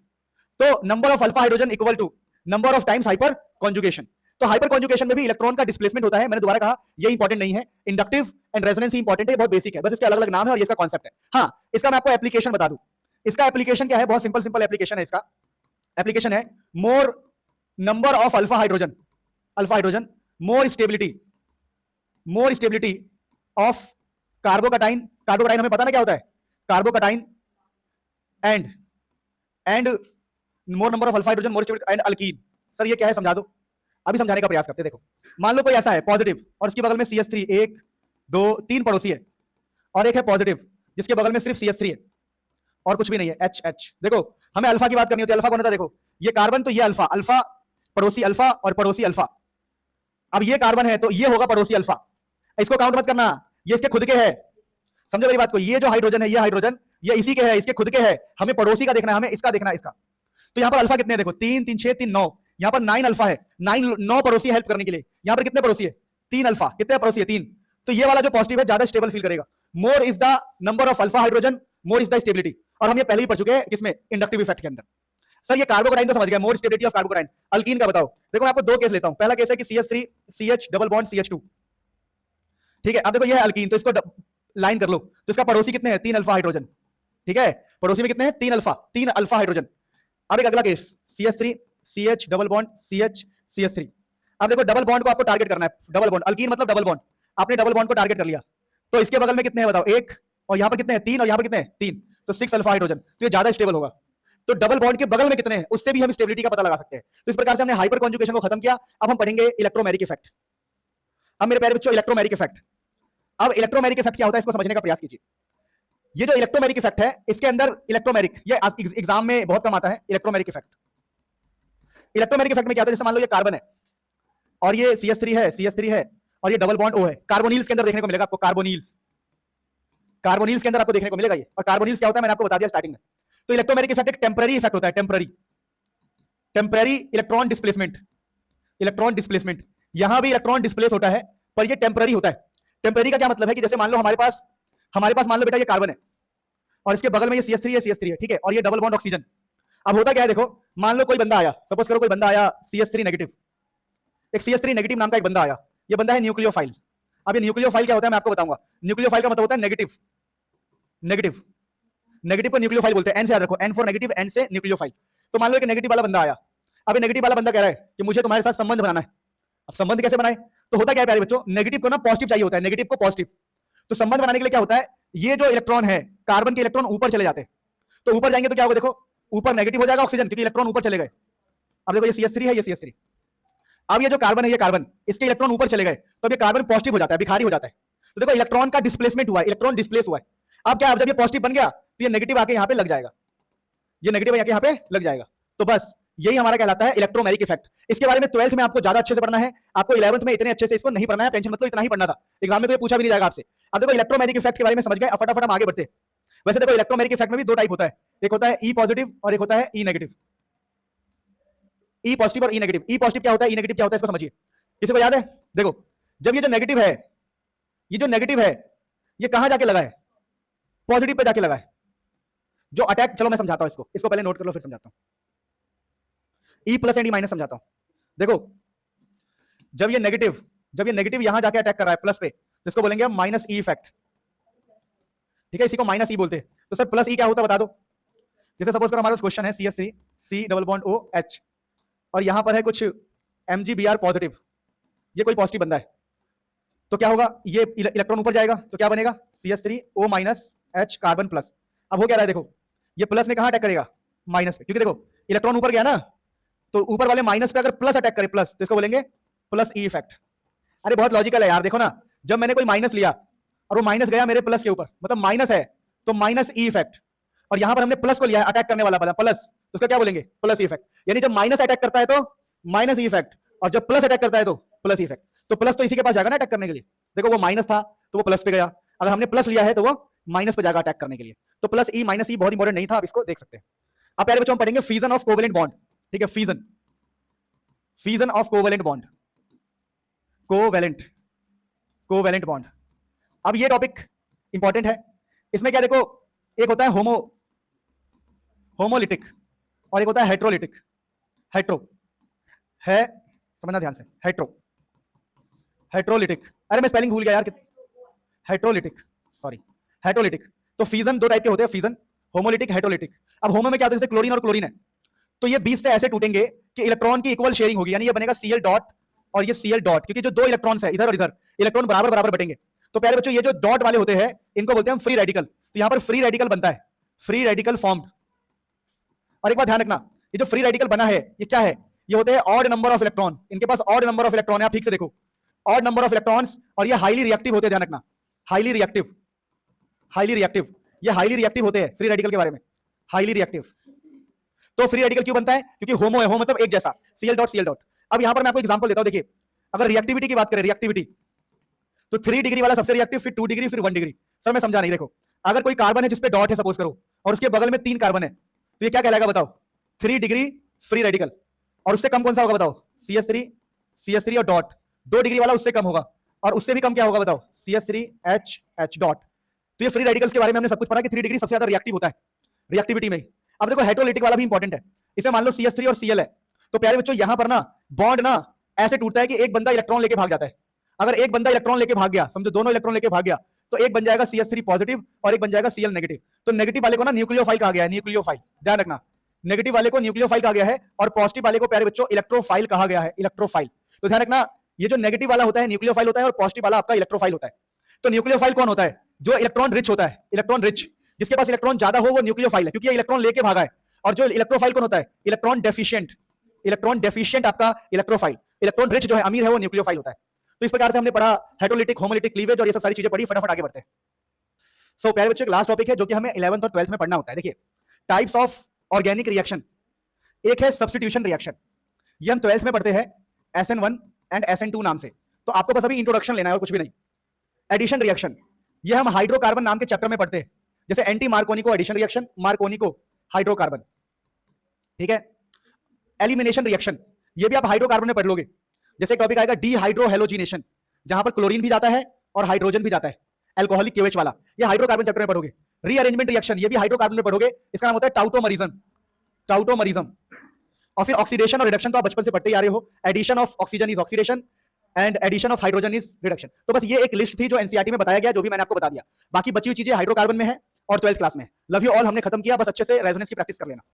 तो number of alpha hydrogen equal to number of times hyperconjugation. तो हाइपर कॉन्जुगेशन में भी इलेक्ट्रॉन का डिस्प्लेसमेंट होता है, मैंने दोबारा कहा ये इंपॉर्टेंट नहीं है, inductive and resonance he important है, बहुत बेसिक है, बस इसके अलग अलग नाम है और ये इसका कॉन्सेप्ट है। हाँ, इसका मैं आपको एप्लीकेशन बता दूं, इसका एप्लीकेशन क्या है, बहुत सिंपल सिंपल एप्लीकेशन है, इसका एप्लीकेशन है मोर number of alpha hydrogen, alpha hydrogen, more stability of कार्बोकटाइन, कार्बोकटाइन हमें पता ना क्या होता है, कार्बोकटाइन and more number of alpha hydrogen, more stability and alkyne, sir ये क्या है समझा दो, अभी समझाने का प्रयास करते हैं। देखो मान लो कोई ऐसा है पॉजिटिव और उसकी बगल में CH3, 1 2 3 पड़ोसी है, और एक है पॉजिटिव जिसके बगल में सिर्फ CH3 है और कुछ भी नहीं है, HH। देखो हमें अल्फा की बात करनी होती है, अल्फा कौन होता है? देखो ये कार्बन, तो ये अल्फा, अल्फा पड़ोसी अल्फा और पड़ोसी अल्फा। अब ये कार्बन है तो ये होगा पड़ोसी अल्फा, इसको काउंट मत करना, ये इसके खुद के है। समझो मेरी बात को, ये जो हाइड्रोजन है, ये हाइड्रोजन ये इसी के है, इसके खुद के है, हमें पड़ोसी का देखना है, हमें इसका देखना है, इसका। तो यहां पर अल्फा कितने हैं? देखो 3 3 6 3 9, यहां पर 9 अल्फा है, 9 पड़ोसी हेल्प करने के लिए। यहां पर कितने पड़ोसी है? 3 अल्फा। कितने पड़ोसी है? 3। तो ये वाला जो पॉजिटिव है ज्यादा स्टेबल फील करेगा। More is the number of alpha hydrogen, more is the stability. और हम ये पहले ही पढ़ चुके हैं किसमें? इंडक्टिव इफेक्ट के अंदर। सर ये कार्बोकेटाइन तो समझ गया, more stability of carbocation. Alkyne का बताओ। देखो मैं आपको दो केस लेता हूं। पहला केस है कि CH3 CH double bond CH2, ठीक है। अब देखो ये है अल्कीन, तो इसको लाइन कर लो, तो इसका पड़ोसी कितने हैं? 3 अल्फा हाइड्रोजन, ठीक है। पड़ोसी में कितने हैं? 3 अल्फा, 3 अल्फा हाइड्रोजन। अब एक अगला case CH3 CH double bond CH CH3। अब देखो डबल बॉन्ड को आपको टारगेट करना है, डबल बॉन्ड, अल्कीन मतलब डबल बॉन्ड। आपने डबल बॉन्ड को टारगेट कर लिया, तो इसके बगल में कितने हैं बताओ? 1, और यहां पर कितने हैं? 3, और यहां पर कितने हैं? 3, तो 6 अल्फा हाइड्रोजन, तो ये ज्यादा स्टेबल होगा। तो डबल बॉन्ड के बगल में कितने हैं उससे भी हम स्टेबिलिटी का पता लगा सकते हैं। तो इस प्रकार से हमने हाइपर कॉन्जुगेशन को खत्म किया। अब हम पढ़ेंगे इलेक्ट्रोमेरिक इफेक्ट। अब मेरे प्यारे बच्चों इलेक्ट्रोमेरिक इफेक्ट। अब इलेक्ट्रोमेरिक इफेक्ट क्या होता है इसको समझने का प्रयास कीजिए। ये जो इलेक्ट्रोमेरिक इफेक्ट है इसके अंदर इलेक्ट्रोमेरिक, ये एग्जाम में बहुत कम आता है इलेक्ट्रोमेरिक इफेक्ट। इलेक्ट्रोमेरिक इफेक्ट में क्या होता है? जैसे मान लो ये कार्बन है और ये CH3 है और ये डबल बॉन्ड O है। कार्बोनिल्स के अंदर देखने को मिलेगा आपको, कार्बोनिल्स, कार्बोनिल्स के अंदर आपको देखने को मिलेगा ये। और कार्बोनिल्स क्या होता है मैंने आपको बता दिया स्टार्टिंग में। तो इलेक्ट्रोमेरिक इफेक्ट एक टेम्पररी इफेक्ट होता है, temporary electron displacement. Electron displacement, यहां भी इलेक्ट्रॉन डिस्प्लेस होता है पर ये टेम्पररी होता है। टेम्पररी का क्या मतलब है कि जैसे मान लो हमारे पास मान लो बेटा ये कार्बन है और इसके बगल में ये CH3 है, ठीक है, और ये डबल बॉन्ड ऑक्सीजन। अब होता क्या है देखो, मान लो कोई बंदा आया, सपोज करो कोई बंदा आया CH3 नेगेटिव, एक CH3 नेगेटिव नाम का एक बंदा आया। ये बंदा है न्यूक्लियोफाइल। अब ये न्यूक्लियोफाइल क्या होता है मैं आपको बताऊंगा। न्यूक्लियोफाइल का मतलब होता है नेगेटिव, नेगेटिव, नेगेटिव को न्यूक्लियोफाइल बोलते हैं। एन से याद रखो, N फॉर नेगेटिव, N से न्यूक्लियोफाइल। तो मान लो एक नेगेटिव वाला बंदा आया। अब ये नेगेटिव वाला बंदा कह रहा है कि मुझे तुम्हारे साथ संबंध बनाना है। अब संबंध कैसे बनाए? तो होता क्या है प्यारे बच्चों, नेगेटिव को ना पॉजिटिव चाहिए होता है, नेगेटिव को पॉजिटिव। तो संबंध बनाने के लिए क्या होता है, ये जो इलेक्ट्रॉन है, कार्बन के इलेक्ट्रॉन ऊपर चले जाते हैं। तो ऊपर जाएंगे तो क्या होगा? देखो ऊपर नेगेटिव हो जाएगा ऑक्सीजन, क्योंकि इलेक्ट्रॉन ऊपर चले गए। अब देखो ये CH3 है, ये CH3। अब ये जो कार्बन है, ये कार्बन, इसके इलेक्ट्रॉन ऊपर चले गए, तो अब ये कार्बन पॉजिटिव हो जाता है, भिखारी हो जाता है। तो देखो इलेक्ट्रॉन का डिस्प्लेसमेंट हुआ है, इलेक्ट्रॉन डिस्प्लेस हुआ है। अब क्या, जब ये पॉजिटिव बन गया तो ये नेगेटिव आके यहाँ पे लग जाएगा, ये नेगेटिव आके यहाँ पे लग जाएगा। तो बस यही हमारा कहलाता है इलेक्ट्रोमेरिक इफेक्ट। इसके बारे में 12th में आपको ज्यादा अच्छे से पढ़ना है, आपको 11th में इतने अच्छे से इसको नहीं पढ़ना है, टेंशन मतलब इतना ही पढ़ना था, एग्जाम में तो ये पूछा भी नहीं जाएगा आपसे। अब देखो इलेक्ट्रोमेरिक इफेक्ट के बारे में समझ गए, फटाफट हम आगे बढ़ते हैं। वैसे देखो इलेक्ट्रोमेरिक इफेक्ट में भी दो टाइप होता है, एक होता है E पॉजिटिव और एक होता है E नेगेटिव। E पॉजिटिव और E नेगेटिव। E पॉजिटिव क्या होता है, E नेगेटिव क्या होता है, इसको समझिए। किसी को याद है? देखो जब ये जो नेगेटिव है, ये जो नेगेटिव है ये कहां जाके लगा है? पॉजिटिव पे जाके लगा है। जो अटैक, चलो मैं समझाता हूं इसको पहले नोट कर लो फिर समझाता हूं। E plus and E minus समझाता हूं। देखो जब ये नेगेटिव यहां जाके अटैक कर रहा है प्लस पे, तो इसको बोलेंगे हम माइनस E इफेक्ट, ठीक है, इसी को माइनस E बोलते हैं। तो सर प्लस E क्या होता है बता दो। जैसे सपोज करो हमारा क्वेश्चन है CH3 C double bond OH और यहां पर है कुछ MgBr पॉजिटिव, ये कोई पॉजिटिव बंदा है, तो क्या होगा, ये इलेक्ट्रॉन ऊपर जाएगा तो क्या बनेगा CH3O minus H carbon plus. अब हो क्या रहा है देखो, ये प्लस में कहां अटैक करेगा? माइनस पे, क्योंकि देखो इलेक्ट्रॉन ऊपर गया ना, तो ऊपर वाले माइनस पे अगर प्लस अटैक करे, प्लस, तो इसको बोलेंगे प्लस E इफेक्ट। अरे बहुत लॉजिकल है यार, देखो ना, जब मैंने कोई माइनस लिया और वो माइनस गया मेरे प्लस के ऊपर, मतलब माइनस है तो माइनस E इफेक्ट, और यहां पर हमने प्लस को लिया अटैक करने वाला बना प्लस, तो उसका क्या बोलेंगे? Plus E effect. यानी जब माइनस अटैक करता है तो माइनस E इफेक्ट, और जब प्लस अटैक करता है तो प्लस E इफेक्ट। तो प्लस तो इसी के पास जाएगा ना अटैक करने के लिए। देखो वो माइनस था तो वो प्लस पे गया, अगर हमने प्लस लिया है तो वो माइनस पे जाएगा अटैक करने के लिए। तो प्लस E माइनस E बहुत इंपॉर्टेंट नहीं था, आप इसको देख सकते हैं। अब प्यारे बच्चों हम पढ़ेंगे फीजन ऑफ कोवेलेंट बॉन्ड, ठीक है, fission of covalent bond, covalent bond. अब ये टॉपिक इंपॉर्टेंट है। इसमें क्या देखो, एक होता है होमोलिटिक और एक होता है हेट्रोलिटिक। हेट्रो है, समझना ध्यान से, हेट्रोलिटिक, अरे मैं स्पेलिंग भूल गया यार, हेट्रोलिटिक, सॉरी, हेट्रोलिटिक। तो फीजन दो टाइप के होते हैं, फीजन, होमोलिटिक, हेट्रोलिटिक। अब होमो में क्या होता है, जैसे क्लोरीन और क्लोरीन है, तो ये 20 से ऐसे टूटेंगे कि इलेक्ट्रॉन की इक्वल शेयरिंग होगी, यानी ये बनेगा Cl डॉट और ये Cl डॉट, क्योंकि जो दो इलेक्ट्रॉन्स है इधर और इधर, इलेक्ट्रॉन बराबर बराबर बटेंगे। तो प्यारे बच्चों ये जो डॉट वाले होते हैं इनको बोलते हैं हम फ्री रेडिकल। तो यहां पर फ्री रेडिकल बनता है, फ्री रेडिकल फॉर्म्ड। और एक बात ध्यान रखना, ये जो फ्री रेडिकल बना है ये क्या है, ये होते हैं ऑड नंबर ऑफ इलेक्ट्रॉन, इनके पास ऑड नंबर ऑफ इलेक्ट्रॉन है, आप ठीक से देखो, ऑड नंबर ऑफ इलेक्ट्रॉन्स, और ये हाईली रिएक्टिव होते हैं, ध्यान रखना, हाईली रिएक्टिव, हाईली रिएक्टिव, ये हाईली रिएक्टिव होते हैं फ्री रेडिकल के बारे में, हाईली रिएक्टिव। तो फ्री रेडिकल क्यों बनता है? क्योंकि होमो है, होमो मतलब एक जैसा, Cl डॉट Cl डॉट। अब यहां पर मैं आपको एग्जांपल देता हूं, देखिए अगर रिएक्टिविटी की बात करें, रिएक्टिविटी, तो 3 डिग्री वाला सबसे रिएक्टिव, फिर 2 डिग्री, फिर 1 डिग्री। सर मैं समझा नहीं, देखो अगर कोई कार्बन है जिसपे डॉट है सपोज करो, और उसके बगल में 3 कार्बन है, तो ये क्या कहलाएगा बताओ? 3 डिग्री फ्री रेडिकल। और उससे कम कौन सा होगा बताओ? CS3 और डॉट। 2 डिग्री वाला उससे कम होगा, और उससे भी कम क्या होगा बताओ? CS3H dot. तो ये फ्री रेडिकल्स के बारे में हमने सब कुछ पढ़ा कि 3 डिग्री सबसे ज्यादा रिएक्टिव होता है रिएक्टिविटी में। अब देखो हेटेरोलिटिक वाला भी इंपॉर्टेंट है। इसे मान लो CS3 और Cl है, तो प्यारे बच्चों यहां पर ना बॉन्ड ना ऐसे टूटता है कि एक बंदा इलेक्ट्रॉन लेके भाग जाता है। अगर एक बंदा इलेक्ट्रॉन लेके भाग गया, समझो दोनों इलेक्ट्रॉन लेके भाग गया, तो एक बन जाएगा CS3 पॉजिटिव और एक बन जाएगा Cl नेगेटिव। तो नेगेटिव वाले को ना न्यूक्लियोफाइल कहा गया है, न्यूक्लियोफाइल, ध्यान रखना, नेगेटिव वाले को न्यूक्लियोफाइल कहा गया है, और पॉजिटिव वाले को प्यारे बच्चों इलेक्ट्रोफाइल कहा गया है, इलेक्ट्रोफाइल। तो ध्यान रखना, ये जो नेगेटिव वाला होता है न्यूक्लियोफाइल होता है, और पॉजिटिव वाला आपका इलेक्ट्रोफाइल होता है। तो न्यूक्लियोफाइल कौन होता है? जो इलेक्ट्रॉन रिच होता है, इलेक्ट्रॉन रिच, जिसके पास इलेक्ट्रॉन ज्यादा हो वो न्यूक्लियोफाइल है, क्योंकि ये इलेक्ट्रॉन लेके भागा है। और जो इलेक्ट्रोफाइल कौन होता है? इलेक्ट्रॉन डेफिशिएंट, इलेक्ट्रॉन डेफिशिएंट आपका इलेक्ट्रोफाइल। इलेक्ट्रॉन रिच जो है, अमीर है, वो न्यूक्लियोफाइल होता है। तो इस प्रकार से हमने पढ़ा हेटेरोलिटिक, होमोलिटिक, क्लीवेज और ये सब सारी चीजें पढ़ी। फटाफट आगे बढ़ते हैं। सो प्यारे बच्चों, एक लास्ट टॉपिक है जो कि हमें 11th और 12th में पढ़ना होता है। देखिए टाइप्स ऑफ ऑर्गेनिक रिएक्शन, एक है सब्स्टिट्यूशन रिएक्शन, ये हम 12th में पढ़ते हैं SN1 एंड SN2 नाम से। तो आपको बस अभी इंट्रोडक्शन लेना है और कुछ भी नहीं। एडिशन रिएक्शन, ये हम हाइड्रोकार्बन नाम के चैप्टर में पढ़ते हैं, जैसे anti Markovnikov addition reaction, Markovnikov hydrocarbon, ठीक है। एलिमिनेशन रिएक्शन, ये भी आप हाइड्रोकार्बन में पढ़ लोगे, जैसे एक टॉपिक आएगा डीहाइड्रोहेलोजिनेशन, जहां पर क्लोरीन भी जाता है और हाइड्रोजन भी जाता है, अल्कोहलिक केवेच वाला, ये हाइड्रोकार्बन चैप्टर में पढ़ोगे। रीअरेंजमेंट रिएक्शन, ये भी हाइड्रोकार्बन में पढ़ोगे, इसका नाम होता है टाउटोमरिज्म, टाउटोमरिज्म। और फिर ऑक्सीडेशन और रिडक्शन तो आप बचपन से पढ़ते ही आ रहे हो, addition of oxygen is oxidation and addition of hydrogen is reduction. तो बस ये एक लिस्ट थी जो एनसीईआरटी में बताया गया, जो भी मैंने आपको बता दिया। बाकी बची हुई चीजें हाइड्रोकार्बन में है और 12th क्लास में है। लव यू ऑल, हमने खत्म किया, बस अच्छे से रेजोनेंस की प्रैक्टिस कर लेना।